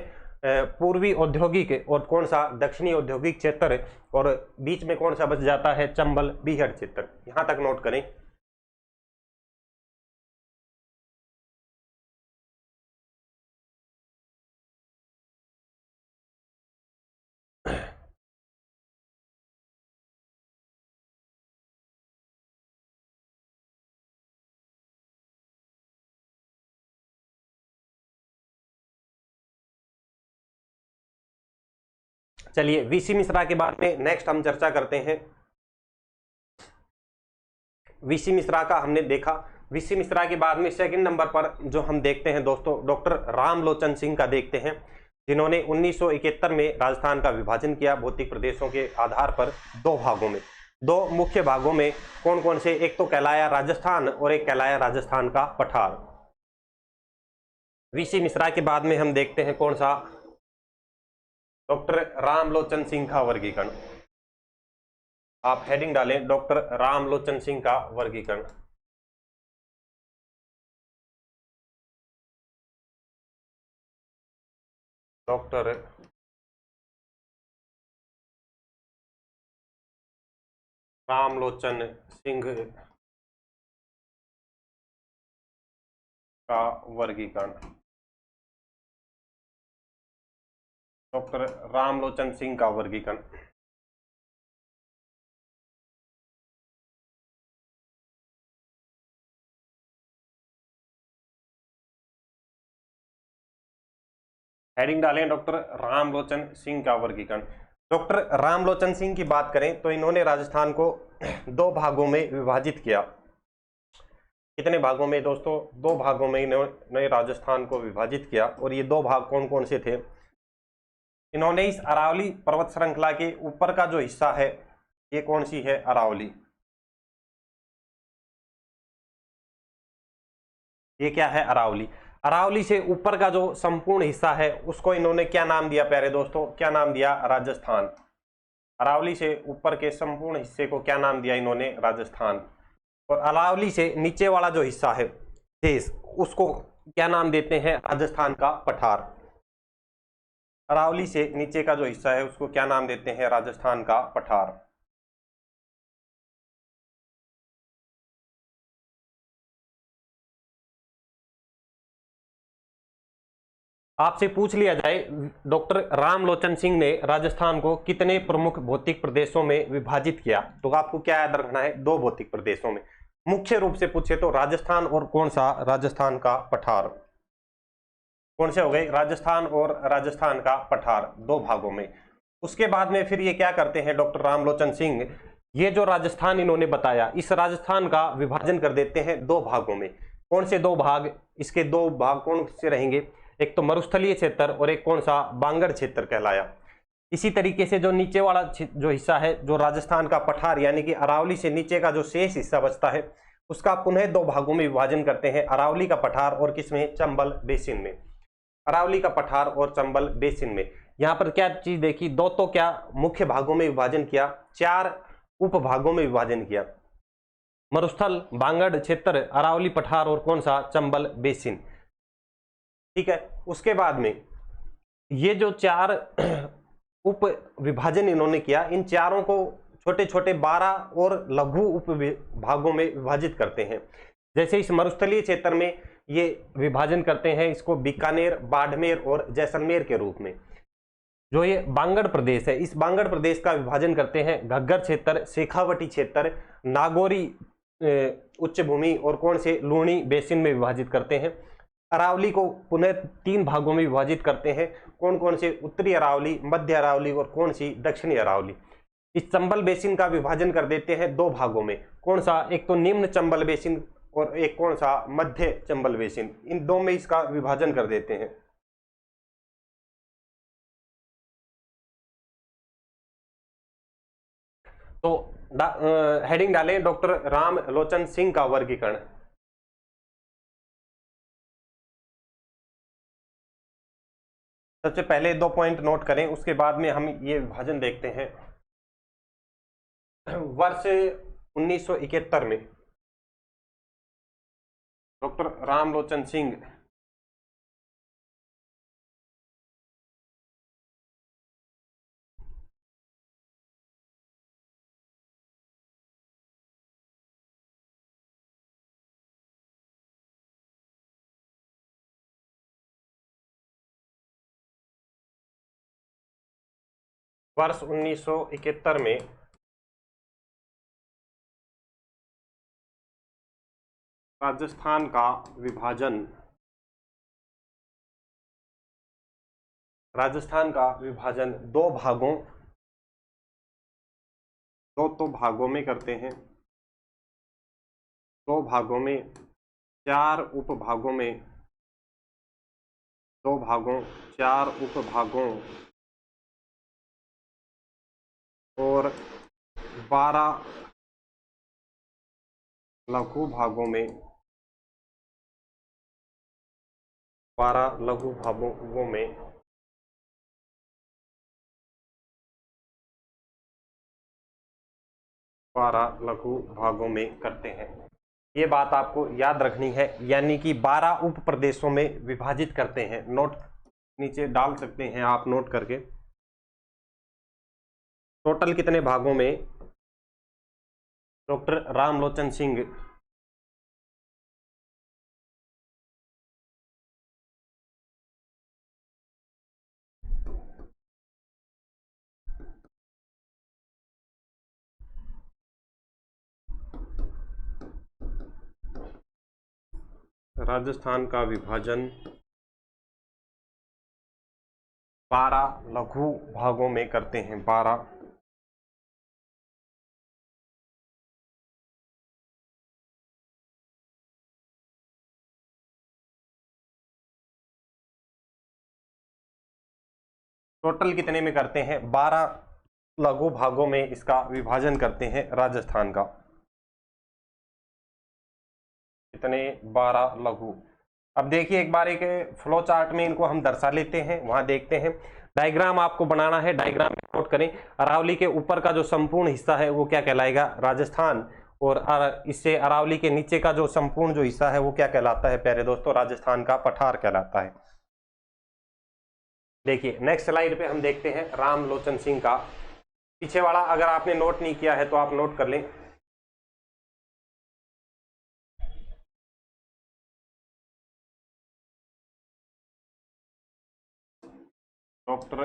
पूर्वी औद्योगिक और कौन सा? दक्षिणी औद्योगिक क्षेत्र। और बीच में कौन सा बच जाता है? चंबल बीहड़ क्षेत्र। यहां तक नोट करें। चलिए वीसी मिश्रा के बाद में नेक्स्ट हम चर्चा करते हैं। वीसी मिश्रा का हमने देखा। वीसी मिश्रा के बाद में सेकंड नंबर पर जो हम देखते हैं दोस्तों, डॉक्टर रामलोचन सिंह का देखते हैं, जिन्होंने 1971 में राजस्थान का विभाजन किया भौतिक प्रदेशों के आधार पर दो भागों में। दो मुख्य भागों में कौन कौन से? एक तो कहलाया राजस्थान और एक कहलाया राजस्थान का पठार। वीसी मिश्रा के बाद में हम देखते हैं कौन सा? डॉक्टर रामलोचन सिंह का वर्गीकरण। आप हेडिंग डालें, डॉक्टर रामलोचन सिंह का वर्गीकरण। डॉक्टर रामलोचन सिंह का वर्गीकरण। डॉक्टर रामलोचन सिंह का वर्गीकरण। हेडिंग डालें, डॉक्टर रामलोचन सिंह का वर्गीकरण। डॉक्टर रामलोचन सिंह की बात करें तो इन्होंने राजस्थान को दो भागों में विभाजित किया। कितने भागों में दोस्तों? दो भागों में इन्होंने राजस्थान को विभाजित किया। और ये दो भाग कौन कौन से थे? इन्होंने इस अरावली पर्वत श्रृंखला के ऊपर का जो हिस्सा है, ये कौन सी है? अरावली। ये क्या है? अरावली। अरावली से ऊपर का जो संपूर्ण हिस्सा है उसको इन्होंने क्या नाम दिया प्यारे दोस्तों? क्या नाम दिया? राजस्थान। अरावली से ऊपर के संपूर्ण हिस्से को क्या नाम दिया इन्होंने? राजस्थान। और अरावली से नीचे वाला जो हिस्सा है देश, उसको क्या नाम देते हैं? राजस्थान का पठार। अरावली से नीचे का जो हिस्सा है उसको क्या नाम देते हैं? राजस्थान का पठार। आपसे पूछ लिया जाए डॉक्टर रामलोचन सिंह ने राजस्थान को कितने प्रमुख भौतिक प्रदेशों में विभाजित किया, तो आपको क्या याद रखना है? दो भौतिक प्रदेशों में। मुख्य रूप से पूछे तो राजस्थान और कौन सा? राजस्थान का पठार। कौन से हो गए? राजस्थान और राजस्थान का पठार, दो भागों में। उसके बाद में फिर ये क्या करते हैं डॉक्टर रामलोचन सिंह, ये जो राजस्थान इन्होंने बताया, इस राजस्थान का विभाजन कर देते हैं दो भागों में। कौन से दो भाग? इसके दो भाग कौन से रहेंगे? एक तो मरुस्थलीय क्षेत्र और एक कौन सा? बांगड़ क्षेत्र कहलाया। इसी तरीके से जो नीचे वाला जो हिस्सा है, जो राजस्थान का पठार यानी कि अरावली से नीचे का जो शेष हिस्सा बचता है, उसका पुनः दो भागों में विभाजन करते हैं, अरावली का पठार और किसमें? चंबल बेसिन में। अरावली का पठार और चंबल बेसिन में। यहाँ पर क्या चीज देखी? दो तो क्या मुख्य भागों में विभाजन किया, चार उप भागों में विभाजन किया, मरुस्थल, बांगड़ क्षेत्र, अरावली पठार और कौन सा? चंबल बेसिन। ठीक है। उसके बाद में ये जो चार उप विभाजन इन्होंने किया, इन चारों को छोटे छोटे 12 और लघु उप भागों में विभाजित करते हैं। जैसे इस मरुस्थलीय क्षेत्र में ये विभाजन करते हैं इसको बीकानेर, बाड़मेर और जैसलमेर के रूप में। जो ये बांगड़ प्रदेश है, इस बांगड़ प्रदेश का विभाजन करते हैं घग्गर क्षेत्र, शेखावटी क्षेत्र, नागौरी उच्च भूमि और कौन से? लूणी बेसिन में विभाजित करते हैं। अरावली को पुनः 3 भागों में विभाजित करते हैं। कौन कौन से? उत्तरी अरावली, मध्य अरावली और कौन सी? दक्षिणी अरावली। इस चंबल बेसिन का विभाजन कर देते हैं 2 भागों में। कौन सा? एक तो निम्न चंबल बेसिन और एक कौन सा? मध्य चंबल बेसिन। इन दो में इसका विभाजन कर देते हैं। तो हेडिंग डालें डॉक्टर रामलोचन सिंह का वर्गीकरण। सबसे पहले 2 पॉइंट नोट करें, उसके बाद में हम ये विभाजन देखते हैं। वर्ष 1971 में डॉक्टर रामलोचन सिंह वर्ष 1971 में राजस्थान का विभाजन, राजस्थान का विभाजन 2 भागों, 2 भागों में करते हैं। 2 भागों में, 4 उप भागों में, 2 भागों, 4 उप भागों और 12 लघु भागों में, 12 लघु भागों में 12 लघु भागों में करते हैं। ये बात आपको याद रखनी है, यानी कि 12 उप प्रदेशों में विभाजित करते हैं। नोट नीचे डाल सकते हैं आप नोट करके। टोटल कितने भागों में डॉक्टर रामलोचन सिंह राजस्थान का विभाजन 12 लघु भागों में करते हैं। 12 टोटल कितने में करते हैं? 12 लघु भागों में इसका विभाजन करते हैं राजस्थान का। कितने? 12 लघु। अब देखिए एक बार एक फ्लो चार्ट में इनको हम दर्शा लेते हैं, वहां देखते हैं। डायग्राम आपको बनाना है, डायग्राम नोट करें। अरावली के ऊपर का जो संपूर्ण हिस्सा है वो क्या कहलाएगा? राजस्थान। और इससे अरावली के नीचे का जो संपूर्ण जो हिस्सा है वो क्या कहलाता है प्यारे दोस्तों? राजस्थान का पठार कहलाता है। देखिए नेक्स्ट स्लाइड पे हम देखते हैं रामलोचन सिंह का पीछे वाला। अगर आपने नोट नहीं किया है तो आप नोट कर लें। डॉक्टर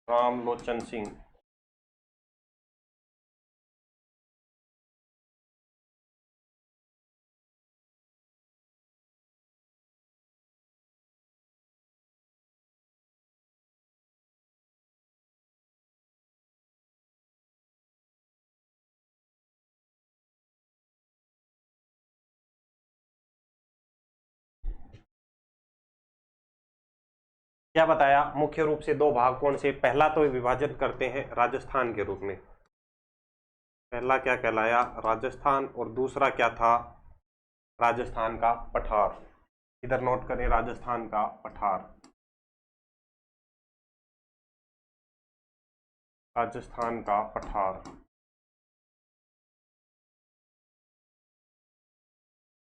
रामलोचन सिंह क्या बताया, मुख्य रूप से दो भाग कौन से, पहला तो विभाजन करते हैं राजस्थान के रूप में, पहला क्या कहलाया, राजस्थान, और दूसरा क्या था, राजस्थान का पठार। इधर नोट करें, राजस्थान का पठार, राजस्थान का पठार।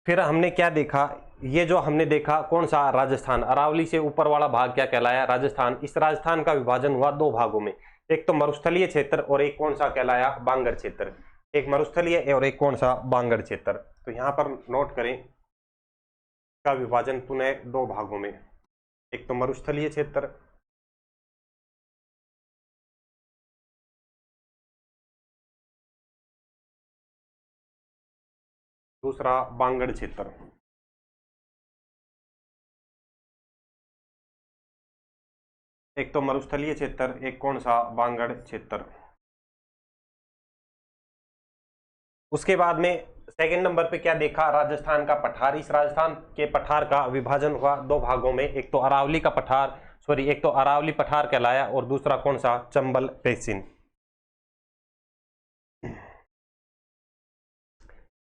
फिर हमने क्या देखा, ये जो हमने देखा कौन सा, राजस्थान, अरावली से ऊपर वाला भाग क्या कहलाया, राजस्थान। इस राजस्थान का विभाजन हुआ दो भागों में, एक तो मरुस्थलीय क्षेत्र और एक कौन सा कहलाया, बांगर क्षेत्र। एक मरुस्थलीय और एक कौन सा, बांगर क्षेत्र। तो यहां पर नोट करें, का विभाजन पुनः दो भागों में, एक तो मरुस्थलीय क्षेत्र, दूसरा बांगड़ क्षेत्र। एक तो मरुस्थलीय क्षेत्र, एक कौन सा, बांगड़ क्षेत्र। उसके बाद में सेकंड नंबर पे क्या देखा, राजस्थान का पठार। इस राजस्थान के पठार का विभाजन हुआ दो भागों में, एक तो अरावली का पठार, सॉरी एक तो अरावली पठार कहलाया और दूसरा कौन सा, चंबल बेसिन।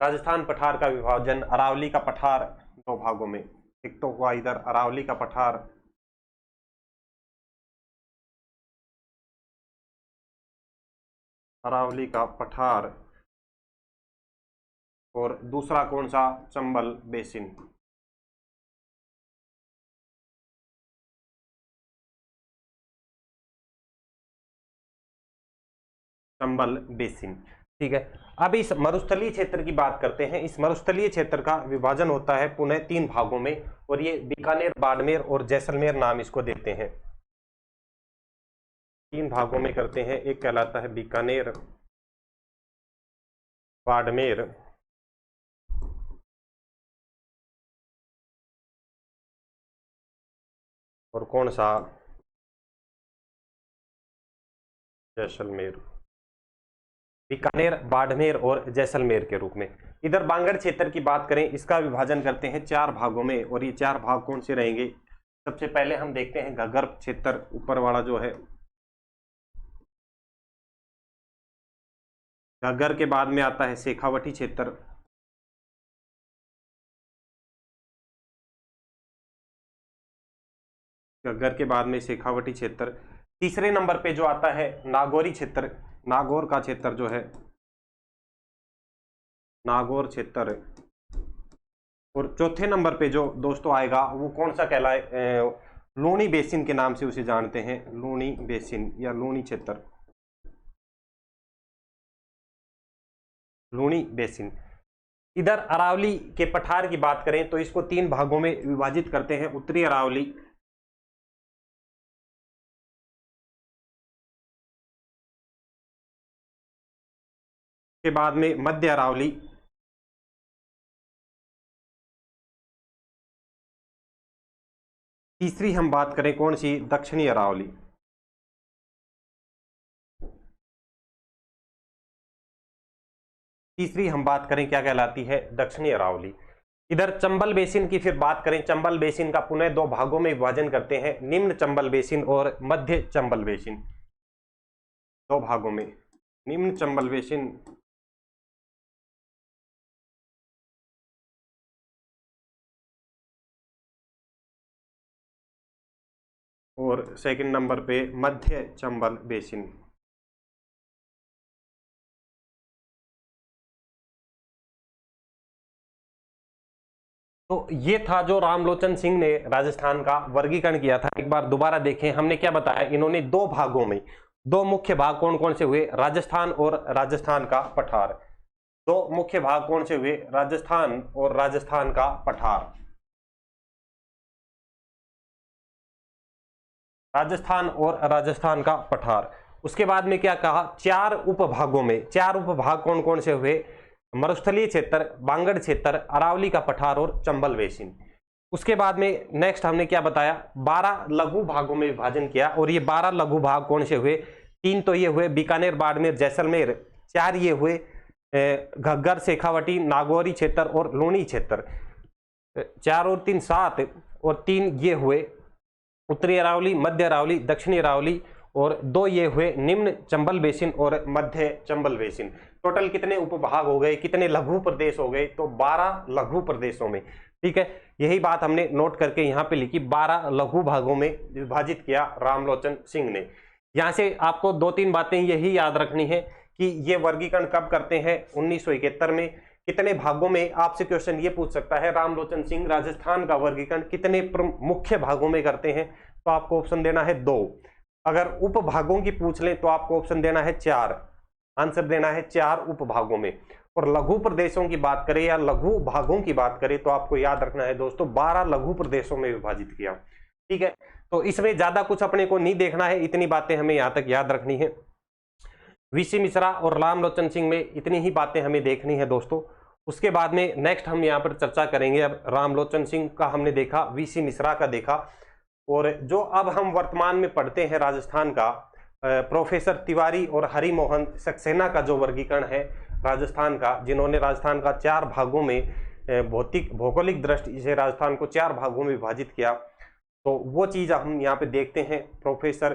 राजस्थान पठार का विभाजन, अरावली का पठार दो भागों में, एक तो हुआ इधर अरावली का पठार, अरावली का पठार, और दूसरा कौन सा, चंबल बेसिन। चंबल बेसिन, ठीक है। अब इस मरुस्थलीय क्षेत्र की बात करते हैं। इस मरुस्थलीय क्षेत्र का विभाजन होता है पुनः तीन भागों में, और ये बीकानेर, बाड़मेर और जैसलमेर नाम इसको देते हैं। तीन भागों में करते हैं, एक कहलाता है बीकानेर, बाड़मेर और कौन सा, जैसलमेर। बीकानेर, बाड़मेर और जैसलमेर के रूप में। इधर बांगड़ क्षेत्र की बात करें, इसका विभाजन करते हैं चार भागों में, और ये चार भाग कौन से रहेंगे। सबसे पहले हम देखते हैं घग्गर क्षेत्र, ऊपर वाला जो है घग्गर, के बाद में आता है शेखावटी क्षेत्र, घग्गर के बाद में शेखावटी क्षेत्र। तीसरे नंबर पे जो आता है नागौरी क्षेत्र, नागौर का क्षेत्र जो है, नागौर क्षेत्र। और चौथे नंबर पे जो दोस्तों आएगा वो कौन सा कहलाए, लूणी बेसिन के नाम से उसे जानते हैं, लूणी बेसिन या लूणी क्षेत्र, लूणी बेसिन। इधर अरावली के पठार की बात करें तो इसको तीन भागों में विभाजित करते हैं, उत्तरी अरावली, के बाद में मध्य अरावली, तीसरी हम बात करें कौन सी, दक्षिणी अरावली। तीसरी हम बात करें क्या कहलाती है, दक्षिणी अरावली। इधर चंबल बेसिन की फिर बात करें, चंबल बेसिन का पुनः दो भागों में विभाजन करते हैं, निम्न चंबल बेसिन और मध्य चंबल बेसिन, दो भागों में, निम्न चंबल बेसिन और सेकंड नंबर पे मध्य चंबल बेसिन। तो ये था जो रामलोचन सिंह ने राजस्थान का वर्गीकरण किया था। एक बार दोबारा देखें, हमने क्या बताया, इन्होंने दो भागों में, दो मुख्य भाग कौन कौन से हुए, राजस्थान और राजस्थान का पठार। दो मुख्य भाग कौन से हुए, राजस्थान और राजस्थान का पठार, राजस्थान और राजस्थान का पठार। उसके बाद में क्या कहा, चार उपभागों में, चार उपभाग कौन कौन से हुए, मरुस्थलीय क्षेत्र, बांगड़ क्षेत्र, अरावली का पठार और चंबल बेसिन। उसके बाद में नेक्स्ट हमने क्या बताया, 12 लघु भागों में विभाजन किया, और ये 12 लघु भाग कौन से हुए, तीन तो ये हुए बीकानेर, बाड़मेर, जैसलमेर, चार ये हुए घग्गर, शेखावटी, नागौरी क्षेत्र और लूणी क्षेत्र, चार और तीन 7, और तीन ये हुए उत्तरी अरावली, मध्य अरावली, दक्षिणी अरावली, और 2 ये हुए निम्न चंबल बेसिन और मध्य चंबल बेसिन। टोटल कितने उपभाग हो गए, कितने लघु प्रदेश हो गए, तो 12 लघु प्रदेशों में। ठीक है, यही बात हमने नोट करके यहाँ पे लिखी, 12 लघु भागों में विभाजित किया रामलोचन सिंह ने। यहाँ से आपको 2-3 बातें यही याद रखनी है कि ये वर्गीकरण कब करते हैं, 1971 में। कितने भागों में, आपसे क्वेश्चन ये पूछ सकता है, रामलोचन सिंह राजस्थान का वर्गीकरण कितने मुख्य भागों में करते हैं, तो आपको ऑप्शन देना है 2। अगर उपभागों की पूछ लें तो आपको ऑप्शन देना है 4, आंसर देना है 4 उपभागों में। और लघु प्रदेशों की बात करें या लघु भागों की बात करें तो आपको याद रखना है दोस्तों, 12 लघु प्रदेशों में विभाजित किया। ठीक है, तो इसमें ज्यादा कुछ अपने को नहीं देखना है, इतनी बातें हमें यहां तक याद रखनी है। वीसी मिश्रा और रामलोचन सिंह में इतनी ही बातें हमें देखनी है दोस्तों। उसके बाद में नेक्स्ट हम यहाँ पर चर्चा करेंगे। अब रामलोचन सिंह का हमने देखा, वीसी मिश्रा का देखा, और जो अब हम वर्तमान में पढ़ते हैं राजस्थान का, प्रोफेसर तिवारी और हरिमोहन सक्सेना का जो वर्गीकरण है राजस्थान का, जिन्होंने राजस्थान का 4 भागों में भौगोलिक दृष्टि से राजस्थान को 4 भागों में विभाजित किया, तो वो चीज हम यहाँ पे देखते हैं। प्रोफेसर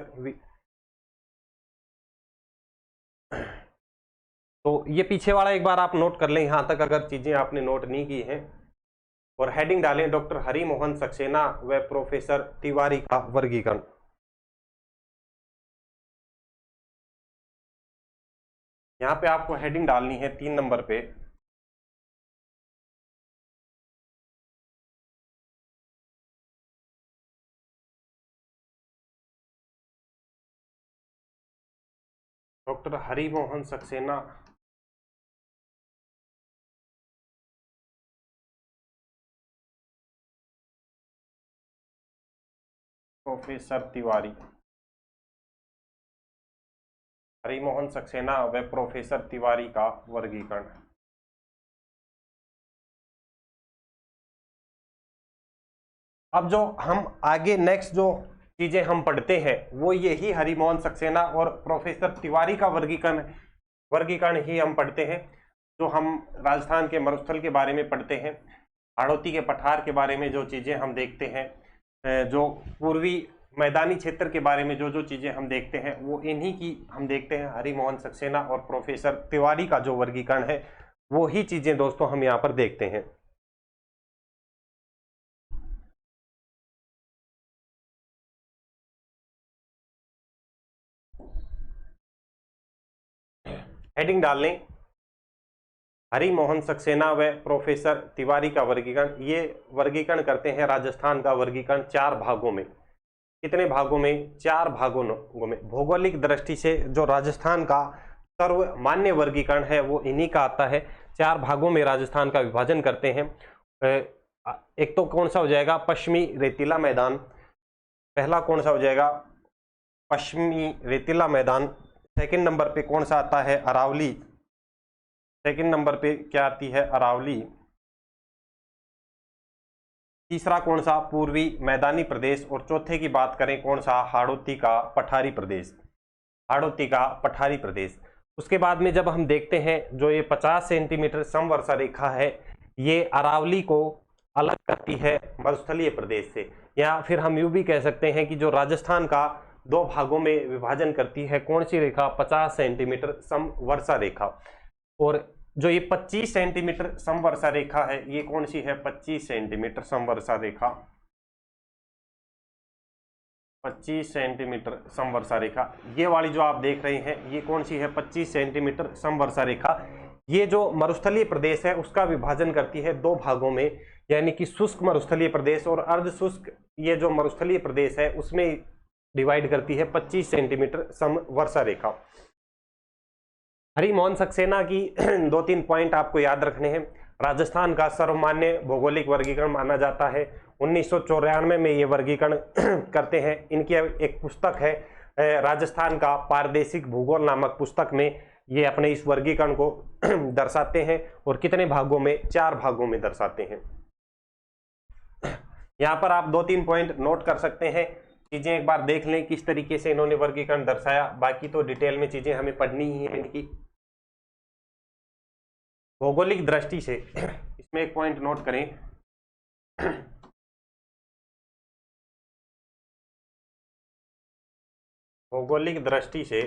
तो ये पीछे वाला एक बार आप नोट कर लें यहां तक, अगर चीजें आपने नोट नहीं की हैं, और हेडिंग डालें डॉक्टर हरिमोहन सक्सेना व प्रोफेसर तिवारी का वर्गीकरण। यहां पे आपको हेडिंग डालनी है 3 नंबर पे, डॉक्टर हरिमोहन सक्सेना प्रोफेसर तिवारी, हरिमोहन सक्सेना व प्रोफेसर तिवारी का वर्गीकरण। अब जो हम आगे नेक्स्ट जो चीजें हम पढ़ते हैं वो यही हरिमोहन सक्सेना और प्रोफेसर तिवारी का वर्गीकरण ही हम पढ़ते हैं। जो हम राजस्थान के मरुस्थल के बारे में पढ़ते हैं, हाड़ौती के पठार के बारे में जो चीजें हम देखते हैं, जो पूर्वी मैदानी क्षेत्र के बारे में जो जो चीजें हम देखते हैं, वो इन्हीं की हम देखते हैं। हरिमोहन सक्सेना और प्रोफेसर तिवारी का जो वर्गीकरण है वो ही चीजें दोस्तों हम यहाँ पर देखते हैं। हेडिंग डाल लें, हरिमोहन सक्सेना व प्रोफेसर तिवारी का वर्गीकरण। ये वर्गीकरण करते हैं राजस्थान का वर्गीकरण 4 भागों में। कितने भागों में, 4 भागों में। भौगोलिक दृष्टि से जो राजस्थान का सर्वमान्य वर्गीकरण है वो इन्हीं का आता है। 4 भागों में राजस्थान का विभाजन करते हैं। एक तो कौन सा हो जाएगा, पश्चिमी रेतीला मैदान। पहला कौन सा हो जाएगा, पश्चिमी रेतीला मैदान। सेकंड नंबर पे कौन सा आता है, अरावली। सेकंड नंबर पे क्या आती है, अरावली। तीसरा कौन सा, पूर्वी मैदानी प्रदेश। और चौथे की बात करें कौन सा, हाड़ौती का पठारी प्रदेश। हाड़ौती का पठारी प्रदेश। उसके बाद में जब हम देखते हैं जो ये 50 सेंटीमीटर समवर्षा रेखा है, ये अरावली को अलग करती है मरुस्थलीय प्रदेश से। या फिर हम यूं भी कह सकते हैं कि जो राजस्थान का 2 भागों में विभाजन करती है, कौन सी रेखा, 50 सेंटीमीटर समवर्षा रेखा। और जो ये 25 सेंटीमीटर समवर्षा रेखा है, ये कौन सी है, 25 सेंटीमीटर समवर्षा रेखा। 25 सेंटीमीटर समवर्षा रेखा, ये वाली जो आप देख रहे हैं ये कौन सी है, 25 सेंटीमीटर समवर्षा रेखा। ये जो मरुस्थलीय प्रदेश है उसका विभाजन करती है 2 भागों में, यानी कि शुष्क मरुस्थलीय प्रदेश और अर्ध शुष्क। ये जो मरुस्थलीय प्रदेश है उसमें डिवाइड करती है 25 सेंटीमीटर समवर्षा रेखा। हरिमोहन सक्सेना की 2-3 पॉइंट आपको याद रखने हैं। राजस्थान का सर्वमान्य भौगोलिक वर्गीकरण माना जाता है। 1994 में ये वर्गीकरण करते हैं। इनकी एक पुस्तक है राजस्थान का पारदेशिक भूगोल नामक पुस्तक में ये अपने इस वर्गीकरण को दर्शाते हैं। और कितने भागों में, 4 भागों में दर्शाते हैं। यहाँ पर आप 2-3 पॉइंट नोट कर सकते हैं। चीजें एक बार देख लें किस तरीके से इन्होंने वर्गीकरण दर्शाया, बाकी तो डिटेल में चीजें हमें पढ़नी ही है इनकी। भौगोलिक दृष्टि से इसमें एक पॉइंट नोट करें, भौगोलिक दृष्टि से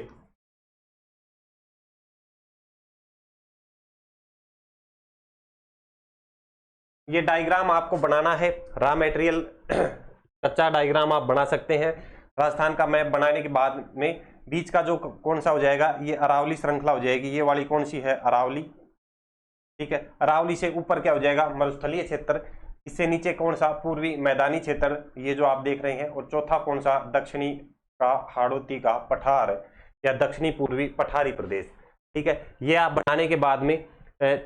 ये डायग्राम आपको बनाना है, रॉ मटेरियल कच्चा डायग्राम आप बना सकते हैं। राजस्थान का मैप बनाने के बाद में बीच का जो कौन सा हो जाएगा, ये अरावली श्रृंखला हो जाएगी। ये वाली कौन सी है, अरावली, ठीक है। अरावली से ऊपर क्या हो जाएगा, मरुस्थलीय क्षेत्र। इससे नीचे कौन सा, पूर्वी मैदानी क्षेत्र, ये जो आप देख रहे हैं। और चौथा कौन सा, दक्षिणी का हाड़ौती का पठार या दक्षिणी पूर्वी पठारी प्रदेश, ठीक है। ये आप बनाने के बाद में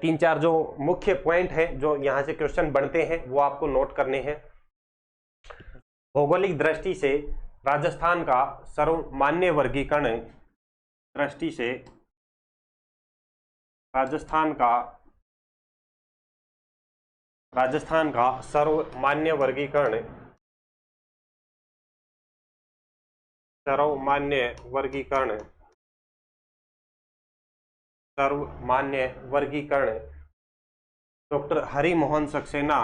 तीन चार जो मुख्य पॉइंट है जो यहाँ से क्वेश्चन बनते हैं वो आपको नोट करने हैं। भौगोलिक दृष्टि से राजस्थान का सर्वमान्य वर्गीकरण, दृष्टि से राजस्थान का सर्वमान्य वर्गीकरण, सर्वमान्य वर्गीकरण, सर्वमान्य वर्गीकरण doctor Harimohan Saxena,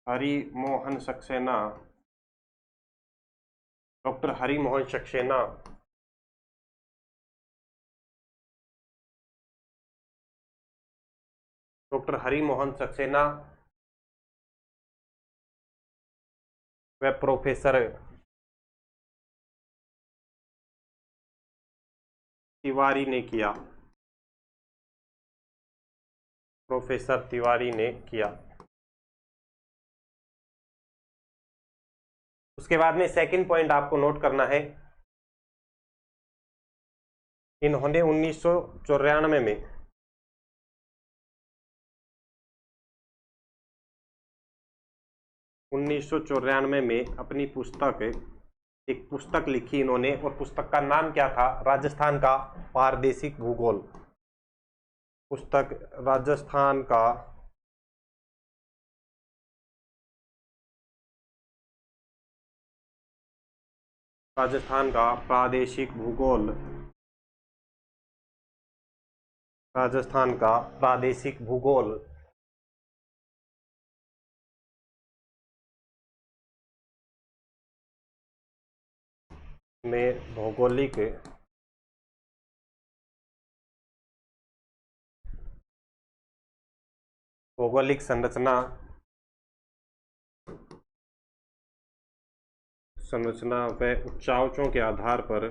Harimohan Saxena, doctor Harimohan Saxena, doctor Harimohan Saxena व प्रोफेसर तिवारी ने किया, प्रोफेसर तिवारी ने किया। उसके बाद में सेकंड पॉइंट आपको नोट करना है, इन्होंने 1994 में अपनी एक पुस्तक लिखी इन्होंने, और पुस्तक का नाम क्या था, राजस्थान का पारदेशिक भूगोल। पुस्तक राजस्थान का प्रादेशिक भूगोल, राजस्थान का प्रादेशिक भूगोल। में भौगोलिक संरचना व उच्चावचों के आधार पर,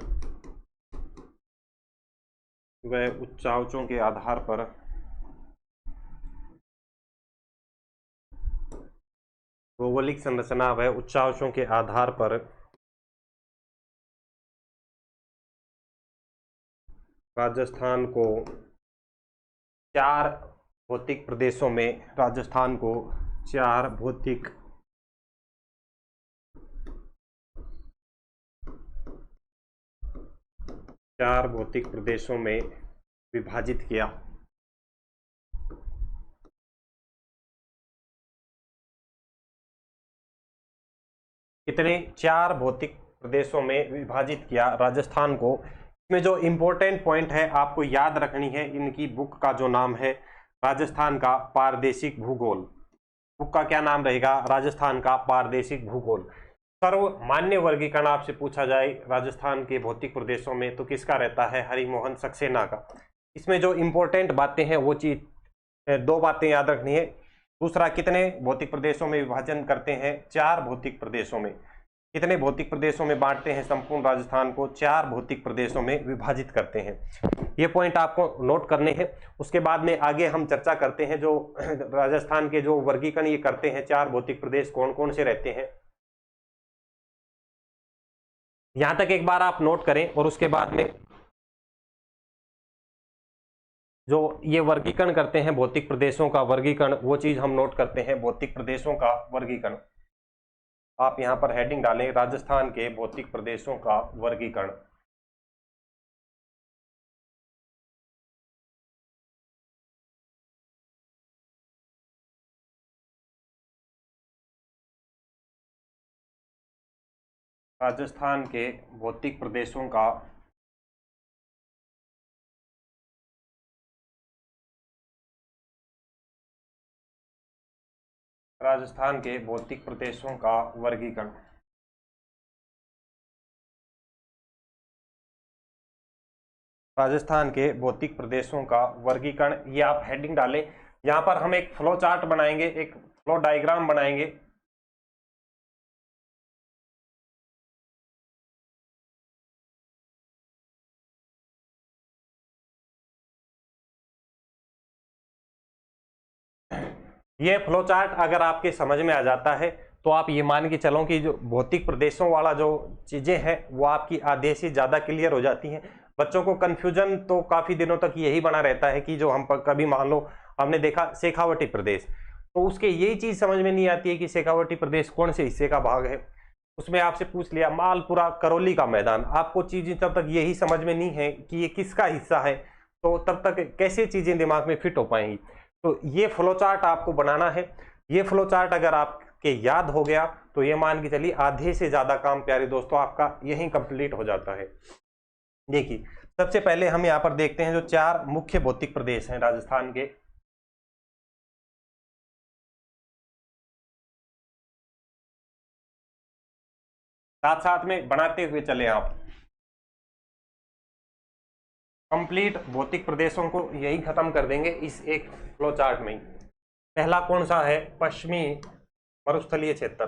भौगोलिक संरचना व उच्चावचों के आधार पर राजस्थान को चार भौतिक प्रदेशों में, राजस्थान को चार भौतिक प्रदेशों में विभाजित किया। कितने, चार भौतिक प्रदेशों में विभाजित किया राजस्थान को। इसमें जो इंपॉर्टेंट पॉइंट है आपको याद रखनी है, इनकी बुक का जो नाम है राजस्थान का पारदेशिक भूगोल। बुक का क्या नाम रहेगा, राजस्थान का पारदेशिक भूगोल। सर्वमान्य वर्गीकरण आपसे पूछा जाए राजस्थान के भौतिक प्रदेशों में तो किसका रहता है, हरिमोहन सक्सेना का। इसमें जो इंपॉर्टेंट बातें हैं वो चीज, दो बातें याद रखनी है। दूसरा, कितने भौतिक प्रदेशों में विभाजन करते हैं, चार भौतिक प्रदेशों में। कितने भौतिक प्रदेशों में बांटते हैं संपूर्ण राजस्थान को, चार भौतिक प्रदेशों में विभाजित करते हैं। ये पॉइंट आपको नोट करने हैं। उसके बाद में आगे हम चर्चा करते हैं जो राजस्थान के जो वर्गीकरण ये करते हैं, चार भौतिक प्रदेश कौन कौन से रहते हैं। यहां तक एक बार आप नोट करें, और उसके बाद में जो ये वर्गीकरण करते हैं भौतिक प्रदेशों का वर्गीकरण, वो चीज हम नोट करते हैं, भौतिक प्रदेशों का वर्गीकरण। आप यहां पर हेडिंग डालें, राजस्थान के भौतिक प्रदेशों का वर्गीकरण। राजस्थान के भौतिक प्रदेशों का वर्गीकरण। राजस्थान के भौतिक प्रदेशों का वर्गीकरण, ये आप हेडिंग डालें। यहाँ पर हम एक फ्लो चार्ट बनाएंगे, एक फ्लो डायग्राम बनाएंगे। ये फ्लो चार्ट अगर आपके समझ में आ जाता है तो आप ये मान के चलो कि जो भौतिक प्रदेशों वाला जो चीजें हैं वो आपकी आधे से ज्यादा क्लियर हो जाती हैं। बच्चों को कंफ्यूजन तो काफी दिनों तक यही बना रहता है कि जो हम कभी मान लो हमने देखा शेखावटी प्रदेश, तो उसके यही चीज समझ में नहीं आती है कि शेखावटी प्रदेश कौन से हिस्से का भाग है। उसमें आपसे पूछ लिया मालपुरा करौली का मैदान, आपको चीजें तब तक यही समझ में नहीं है कि ये किसका हिस्सा है, तो तब तक कैसे चीजें दिमाग में फिट हो पाएंगी। तो ये फ्लो चार्ट आपको बनाना है। ये फ्लो चार्ट अगर आपके याद हो गया तो ये मान के चलिए आधे से ज्यादा काम प्यारे दोस्तों आपका यहीं कंप्लीट हो जाता है। देखिए सबसे पहले हम यहाँ पर देखते हैं जो 4 मुख्य भौतिक प्रदेश हैं राजस्थान के। साथ साथ में बनाते हुए चले आप, कंप्लीट भौतिक प्रदेशों को यही खत्म कर देंगे इस एक फ्लो चार्ट में। पहला कौन सा है? पश्चिमी मरुस्थलीय क्षेत्र।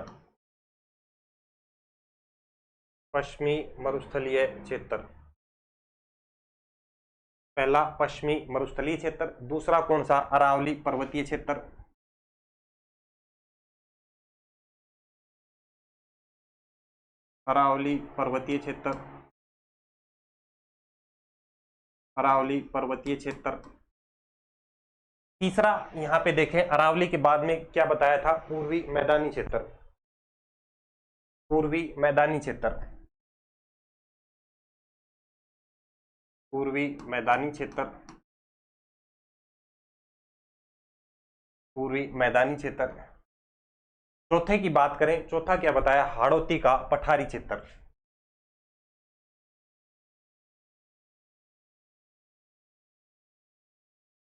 पश्चिमी मरुस्थलीय क्षेत्र, पहला पश्चिमी मरुस्थलीय क्षेत्र। दूसरा कौन सा? अरावली पर्वतीय क्षेत्र। अरावली पर्वतीय क्षेत्र, अरावली पर्वतीय क्षेत्र। तीसरा यहां पे देखें, अरावली के बाद में क्या बताया था? पूर्वी मैदानी क्षेत्र, पूर्वी मैदानी क्षेत्र, पूर्वी मैदानी क्षेत्र, पूर्वी मैदानी क्षेत्र। चौथे की बात करें, चौथा क्या बताया? हाड़ौती का पठारी क्षेत्र।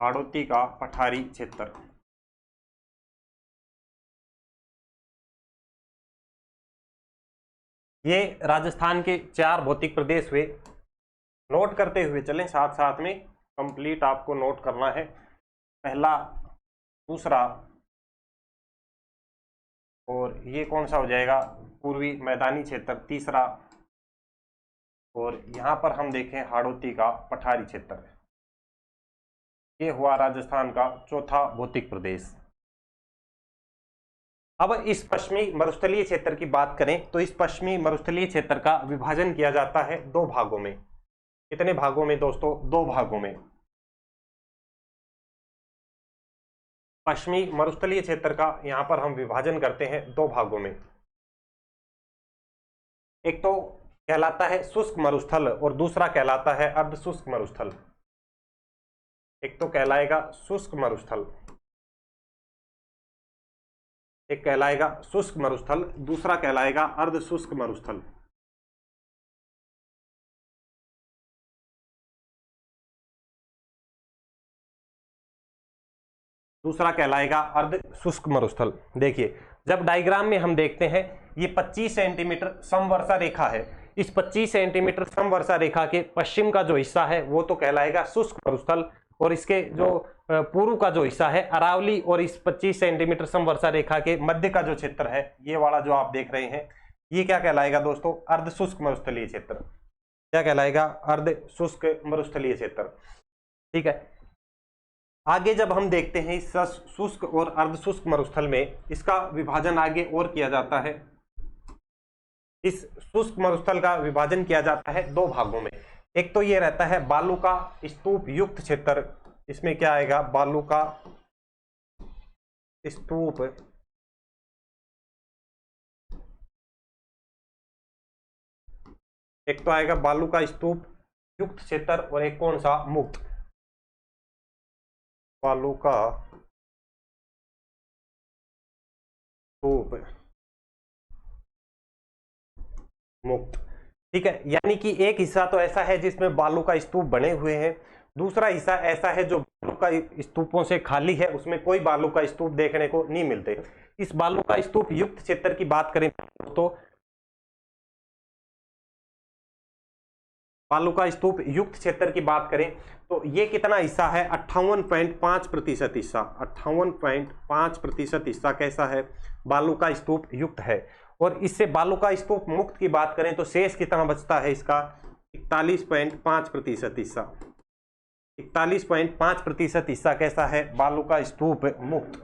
हाड़ौती का पठारी क्षेत्र। ये राजस्थान के 4 भौतिक प्रदेश हुए। नोट करते हुए चलें साथ साथ में, कंप्लीट आपको नोट करना है। पहला, दूसरा, और ये कौन सा हो जाएगा? पूर्वी मैदानी क्षेत्र तीसरा, और यहां पर हम देखें हाड़ौती का पठारी क्षेत्र। ये हुआ राजस्थान का चौथा भौतिक प्रदेश। अब इस पश्चिमी मरुस्थलीय क्षेत्र की बात करें तो इस पश्चिमी मरुस्थलीय क्षेत्र का विभाजन किया जाता है 2 भागों में। कितने भागों में दोस्तों? 2 भागों में। पश्चिमी मरुस्थलीय क्षेत्र का यहां पर हम विभाजन करते हैं 2 भागों में। एक तो कहलाता है शुष्क मरुस्थल और दूसरा कहलाता है अर्ध शुष्क मरुस्थल। एक तो कहलाएगा शुष्क मरुस्थल, एक कहलाएगा शुष्क मरुस्थल, दूसरा कहलाएगा अर्ध शुष्क मरुस्थल। दूसरा कहलाएगा अर्ध शुष्क मरुस्थल। देखिए जब डायग्राम में हम देखते हैं ये 25 सेंटीमीटर समवर्षा रेखा है। इस 25 सेंटीमीटर समवर्षा रेखा के पश्चिम का जो हिस्सा है वो तो कहलाएगा शुष्क मरुस्थल, और इसके जो पूर्व का जो हिस्सा है अरावली, और इस 25 सेंटीमीटर समवर्षा रेखा के मध्य का जो क्षेत्र है ये वाला जो आप देख रहे हैं ये क्या कहलाएगा दोस्तों? अर्ध शुष्क मरुस्थलीय क्षेत्र। क्या कहलाएगा? अर्ध शुष्क मरुस्थलीय क्षेत्र। ठीक है, आगे जब हम देखते हैं इस शुष्क और अर्ध शुष्क मरुस्थल में इसका विभाजन आगे और किया जाता है। इस शुष्क मरुस्थल का विभाजन किया जाता है 2 भागों में। एक तो ये रहता है बालू का स्तूप युक्त क्षेत्र, इसमें क्या आएगा? बालू का स्तूप, एक तो आएगा बालू का स्तूप युक्त क्षेत्र, और एक कौन सा? मुक्त, बालू का स्तूप मुक्त। ठीक है, यानी कि एक हिस्सा तो ऐसा है जिसमें बालू का स्तूप बने हुए हैं, दूसरा हिस्सा ऐसा है जो बालू का स्तूपों से खाली है, उसमें कोई बालू का स्तूप देखने को नहीं मिलते। इस बालू का स्तूप युक्त क्षेत्र की बात करें तो बालू का स्तूप युक्त क्षेत्र की बात करें तो ये कितना हिस्सा है, 58.5% हिस्सा, 58.5% हिस्सा कैसा है, बालू का स्तूप युक्त है। और इससे बालू का स्तूप मुक्त की बात करें तो शेष कितना बचता है इसका, 41.5% हिस्सा, 41.5% हिस्सा कैसा है, बालू का स्तूप मुक्त।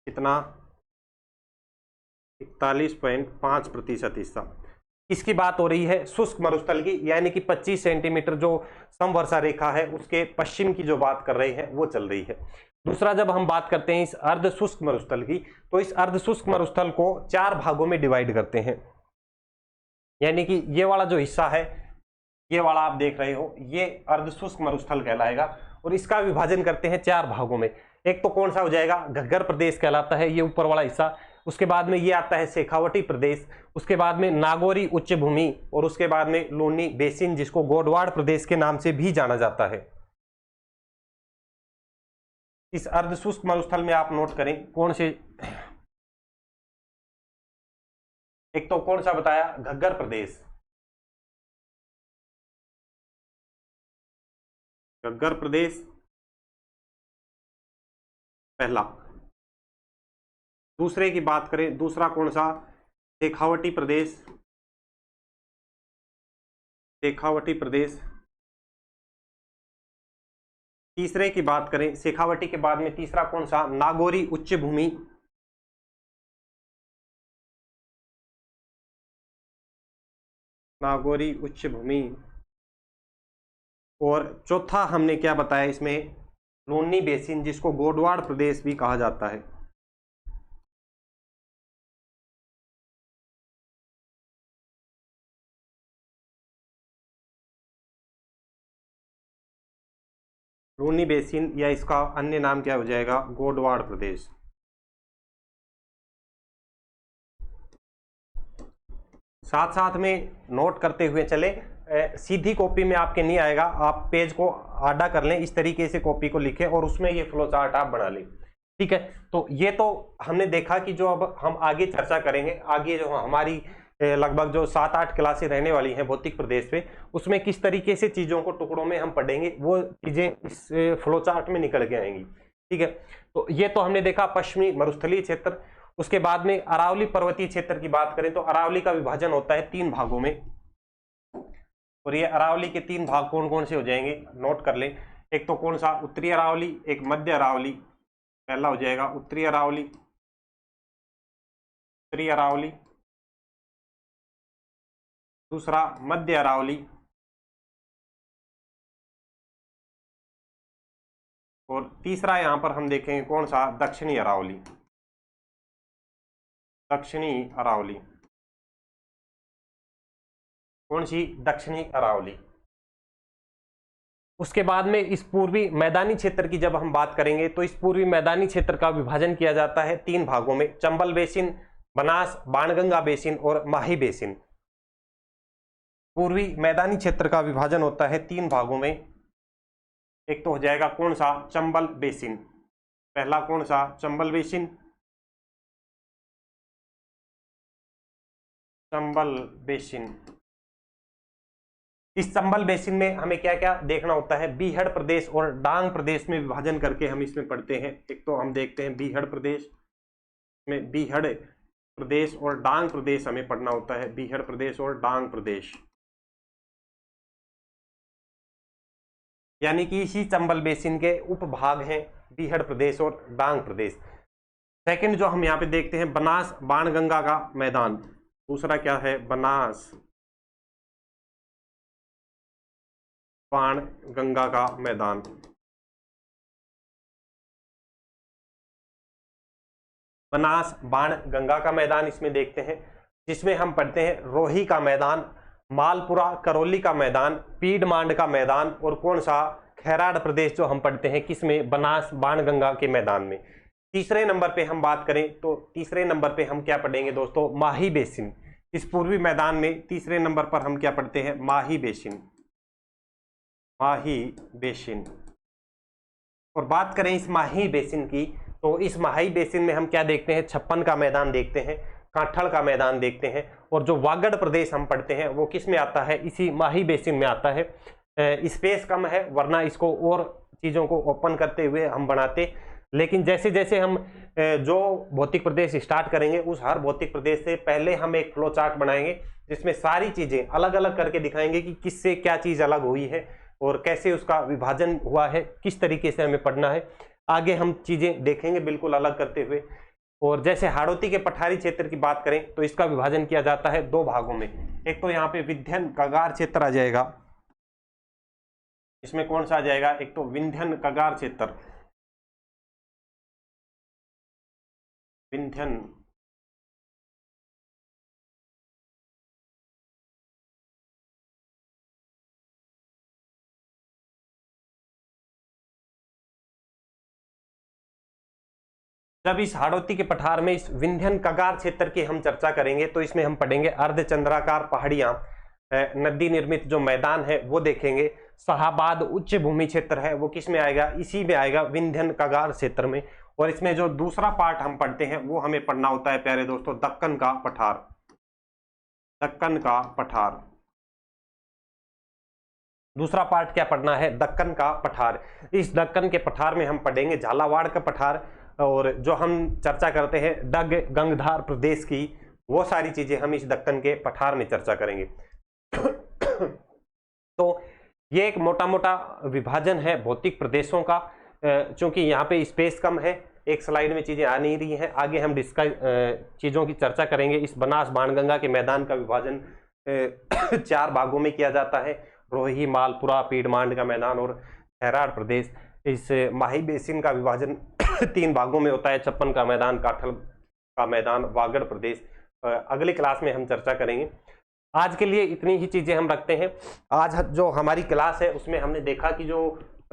कितना, 41.5% हिस्सा। इसकी बात हो रही है शुष्क मरुस्थल की, यानी कि 25 सेंटीमीटर जो समवर्षा रेखा है उसके पश्चिम की जो बात कर रहे हैं वो चल रही है। दूसरा, जब हम बात करते हैं इस अर्ध शुष्क मरुस्थल की, तो इस अर्ध शुष्क मरुस्थल को 4 भागों में डिवाइड करते हैं। यानी कि ये वाला जो हिस्सा है, ये वाला आप देख रहे हो, ये अर्ध शुष्क मरुस्थल कहलाएगा। और इसका विभाजन करते हैं 4 भागों में। एक तो कौन सा हो जाएगा, घग्गर प्रदेश कहलाता है, ये ऊपर वाला हिस्सा। उसके बाद में ये आता है शेखावटी प्रदेश, उसके बाद में नागौरी उच्च भूमि, और उसके बाद में लूनी बेसिन, जिसको गोडवाड़ प्रदेश के नाम से भी जाना जाता है। इस अर्ध शुष्क मरुस्थल में आप नोट करें कौन से, एक तो कौन सा बताया, घग्गर प्रदेश, घग्गर प्रदेश पहला। दूसरे की बात करें, दूसरा कौन सा, शेखावटी प्रदेश, शेखावटी प्रदेश। तीसरे की बात करें, शेखावटी के बाद में तीसरा कौन सा, नागौरी उच्च भूमि, नागौरी उच्च भूमि। और चौथा हमने क्या बताया इसमें, लूनी बेसिन, जिसको गोडवाड़ प्रदेश भी कहा जाता है। लूनी बेसिन, या इसका अन्य नाम क्या हो जाएगा, गोडवाड़ प्रदेश। साथ साथ में नोट करते हुए चले, सीधी कॉपी में आपके नहीं आएगा, आप पेज को आड़ा कर लें, इस तरीके से कॉपी को लिखें और उसमें ये फ्लो चार्ट आप बना लें। ठीक है, तो ये तो हमने देखा कि जो अब हम आगे चर्चा करेंगे, आगे जो हमारी लगभग जो 7-8 क्लासें रहने वाली हैं भौतिक प्रदेश पे, उसमें किस तरीके से चीजों को टुकड़ों में हम पढ़ेंगे, वो चीजें इस फ्लो चार्ट में निकल के आएंगी। ठीक है, तो ये तो हमने देखा पश्चिमी मरुस्थलीय क्षेत्र। उसके बाद में अरावली पर्वतीय क्षेत्र की बात करें तो अरावली का विभाजन होता है 3 भागों में, और ये अरावली के 3 भाग कौन कौन से हो जाएंगे, नोट कर लें। एक तो कौन सा, उत्तरी अरावली, एक मध्य अरावली। पहला हो जाएगा उत्तरी अरावली, उत्तरी अरावली। दूसरा मध्य अरावली, और तीसरा यहां पर हम देखेंगे कौन सा, दक्षिणी अरावली, दक्षिणी अरावली। कौन सी, दक्षिणी अरावली। उसके बाद में इस पूर्वी मैदानी क्षेत्र की जब हम बात करेंगे तो इस पूर्वी मैदानी क्षेत्र का विभाजन किया जाता है 3 भागों में, चंबल बेसिन, बनास बाणगंगा बेसिन और माही बेसिन। पूर्वी मैदानी क्षेत्र का विभाजन होता है 3 भागों में। एक तो हो जाएगा कौन सा, चंबल बेसिन। पहला कौन सा, चंबल बेसिन, चंबल बेसिन। इस चंबल बेसिन में हमें क्या क्या देखना होता है, बीहड़ प्रदेश और डांग प्रदेश में विभाजन करके हम इसमें पढ़ते हैं। एक तो हम देखते हैं बीहड़ प्रदेश में, बीहड़ प्रदेश और डांग प्रदेश हमें पढ़ना होता है, बीहड़ प्रदेश और डांग प्रदेश, यानी कि इसी चंबल बेसिन के उपभाग हैं बीहड़ प्रदेश और डांग प्रदेश। सेकंड जो हम यहाँ पे देखते हैं, बनास बाणगंगा का मैदान। दूसरा क्या है, बनास बाणगंगा का मैदान। बनास बाणगंगा का मैदान इसमें देखते हैं, जिसमें हम पढ़ते हैं रोही का मैदान, मालपुरा करौली का मैदान, पीडमांड का मैदान, और कौन सा, खैराड़ प्रदेश जो हम पढ़ते हैं किसमें, बनास बाणगंगा के मैदान में। तीसरे नंबर पे हम बात करें तो तीसरे नंबर पे हम क्या पढ़ेंगे दोस्तों, माही बेसिन। इस पूर्वी मैदान में तीसरे नंबर पर हम क्या पढ़ते हैं, माही बेसिन, माही बेसिन। और बात करें इस माही बेसिन की तो इस माही बेसिन में हम क्या देखते हैं, 56 का मैदान देखते हैं, कांठल का मैदान देखते हैं, और जो वागड़ प्रदेश हम पढ़ते हैं वो किस में आता है, इसी माही बेसिन में आता है। स्पेस कम है वरना इसको और चीज़ों को ओपन करते हुए हम बनाते, लेकिन जैसे जैसे हम जो भौतिक प्रदेश स्टार्ट करेंगे उस हर भौतिक प्रदेश से पहले हम एक फ्लो चार्ट बनाएंगे जिसमें सारी चीजें अलग अलग करके दिखाएंगे कि किससे क्या चीज अलग हुई है और कैसे उसका विभाजन हुआ है, किस तरीके से हमें पढ़ना है। आगे हम चीजें देखेंगे बिल्कुल अलग करते हुए। और जैसे हाड़ौती के पठारी क्षेत्र की बात करें तो इसका विभाजन किया जाता है दो भागों में। एक तो यहाँ पे विंध्यन कगार क्षेत्र आ जाएगा, इसमें कौन सा आ जाएगा, एक तो विंध्यन कगार क्षेत्र, विंध्यन जब इस हाड़ौती के पठार में इस विंध्यन कगार क्षेत्र की हम चर्चा करेंगे तो इसमें हम पढ़ेंगे अर्धचंद्राकार पहाड़ियां, नदी निर्मित जो मैदान है वो देखेंगे। शाहाबाद उच्च भूमि क्षेत्र है वो किस में आएगा, इसी में आएगा विंध्यन कगार क्षेत्र में। और इसमें जो दूसरा पार्ट हम पढ़ते हैं वो हमें पढ़ना होता है प्यारे दोस्तों दक्कन का पठार, दक्कन का पठार। दूसरा पार्ट क्या पढ़ना है, दक्कन का पठार। इस दक्कन के पठार में हम पढ़ेंगे झालावाड़ का पठार, और जो हम चर्चा करते हैं डग गंगधार प्रदेश की, वो सारी चीजें हम इस दक्कन के पठार में चर्चा करेंगे। तो ये एक मोटा मोटा विभाजन है भौतिक प्रदेशों का। चूंकि यहाँ पे स्पेस कम है, एक स्लाइड में चीजें आ नहीं रही हैं, आगे हम चीजों की चर्चा करेंगे। इस बनास बाणगंगा के मैदान का विभाजन 4 भागों में किया जाता है, रोही, मालपुरा, पीडमांड का मैदान और हैराड़ प्रदेश। इस माही बेसिन का विभाजन 3 भागों में होता है, छप्पन का मैदान, काठल का मैदान, वागड़ प्रदेश। अगली क्लास में हम चर्चा करेंगे। आज के लिए इतनी ही चीजें हम रखते हैं। आज जो हमारी क्लास है उसमें हमने देखा कि जो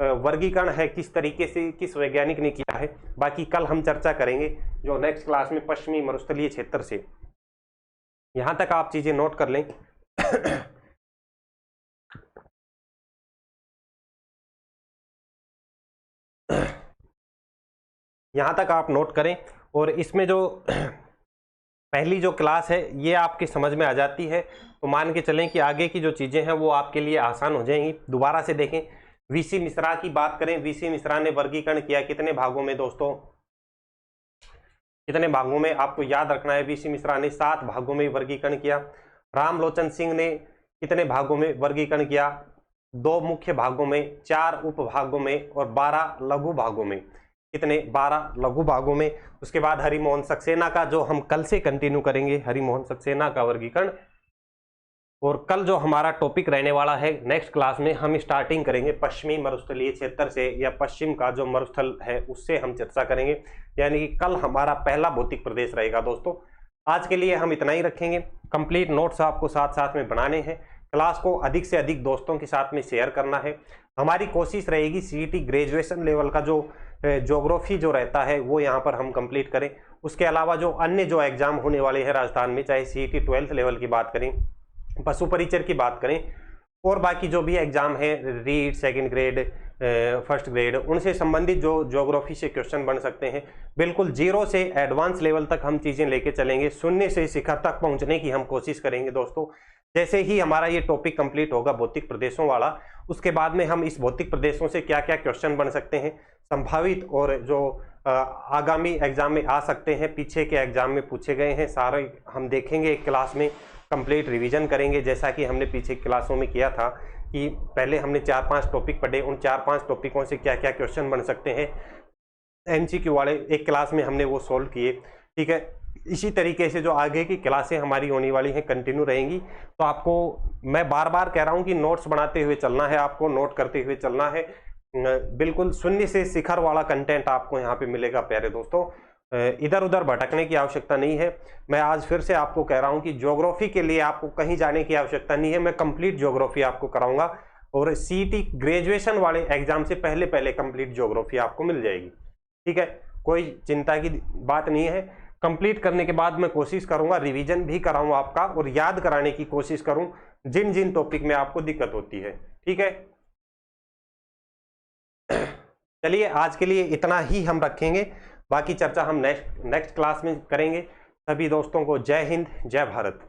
वर्गीकरण है किस तरीके से किस वैज्ञानिक ने किया है। बाकी कल हम चर्चा करेंगे जो नेक्स्ट क्लास में पश्चिमी मरुस्थलीय क्षेत्र से। यहां तक आप चीजें नोट कर लें। यहां तक आप नोट करें, और इसमें जो पहली जो क्लास है ये आपकी समझ में आ जाती है तो मान के चलें कि आगे की जो चीजें हैं वो आपके लिए आसान हो जाएंगी। दोबारा से देखें, वीसी मिश्रा की बात करें, वीसी मिश्रा ने वर्गीकरण किया कितने भागों में दोस्तों, कितने भागों में आपको याद रखना है, वीसी मिश्रा ने 7 भागों में वर्गीकरण किया। रामलोचन सिंह ने कितने भागों में वर्गीकरण किया, 2 मुख्य भागों में, 4 उपभागों में और 12 लघु भागों में। कितने, 12 लघु भागों में। उसके बाद हरिमोहन सक्सेना का जो हम कल से कंटिन्यू करेंगे, हरिमोहन सक्सेना का वर्गीकरण। और कल जो हमारा टॉपिक रहने वाला है नेक्स्ट क्लास में हम स्टार्टिंग करेंगे पश्चिमी मरुस्थलीय क्षेत्र से, या पश्चिम का जो मरुस्थल है उससे हम चर्चा करेंगे। यानी कि कल हमारा पहला भौतिक प्रदेश रहेगा दोस्तों। आज के लिए हम इतना ही रखेंगे। कंप्लीट नोट्स आपको साथ साथ में बनाने हैं। क्लास को अधिक से अधिक दोस्तों के साथ में शेयर करना है। हमारी कोशिश रहेगी सीईटी ग्रेजुएशन लेवल का जो ज्योग्राफी जो रहता है वो यहाँ पर हम कंप्लीट करें। उसके अलावा जो अन्य जो एग्जाम होने वाले हैं राजस्थान में, चाहे सीईटी 12th लेवल की बात करें, पशु परिचर की बात करें, और बाकी जो भी एग्जाम है read, second grade, first grade, उनसे संबंधित जो ज्योग्राफी से क्वेश्चन बन सकते हैं, बिल्कुल 0 से एडवांस लेवल तक हम चीजें लेके चलेंगे। शून्य से शिखर तक पहुंचने की हम कोशिश करेंगे दोस्तों। जैसे ही हमारा ये टॉपिक कंप्लीट होगा भौतिक प्रदेशों वाला, उसके बाद में हम इस भौतिक प्रदेशों से क्या क्या क्वेश्चन बन सकते हैं संभावित, और जो आगामी एग्जाम में आ सकते हैं, पीछे के एग्जाम में पूछे गए हैं, सारे हम देखेंगे एक क्लास में, कंप्लीट रिवीजन करेंगे। जैसा कि हमने पीछे क्लासों में किया था कि पहले हमने 4-5 टॉपिक पढ़े, उन 4-5 टॉपिकों से क्या क्या क्वेश्चन बन सकते हैं एमसीक्यू वाले, एक क्लास में हमने वो सोल्व किए। ठीक है, इसी तरीके से जो आगे की क्लासें हमारी होने वाली हैं कंटिन्यू रहेंगी। तो आपको मैं बार बार कह रहा हूं कि नोट्स बनाते हुए चलना है, आपको नोट करते हुए चलना है। बिल्कुल शून्य से शिखर वाला कंटेंट आपको यहाँ पे मिलेगा प्यारे दोस्तों। इधर उधर भटकने की आवश्यकता नहीं है। मैं आज फिर से आपको कह रहा हूं कि ज्योग्राफी के लिए आपको कहीं जाने की आवश्यकता नहीं है, मैं कंप्लीट ज्योग्राफी आपको कराऊंगा, और सीईटी ग्रेजुएशन वाले एग्जाम से पहले पहले कंप्लीट ज्योग्राफी आपको मिल जाएगी। ठीक है, कोई चिंता की बात नहीं है। कंप्लीट करने के बाद मैं कोशिश करूंगा रिवीजन भी कराऊं आपका, और याद कराने की कोशिश करूं जिन जिन टॉपिक में आपको दिक्कत होती है। ठीक है, चलिए आज के लिए इतना ही हम रखेंगे, बाकी चर्चा हम नेक्स्ट क्लास में करेंगे। सभी दोस्तों को जय हिंद, जय भारत।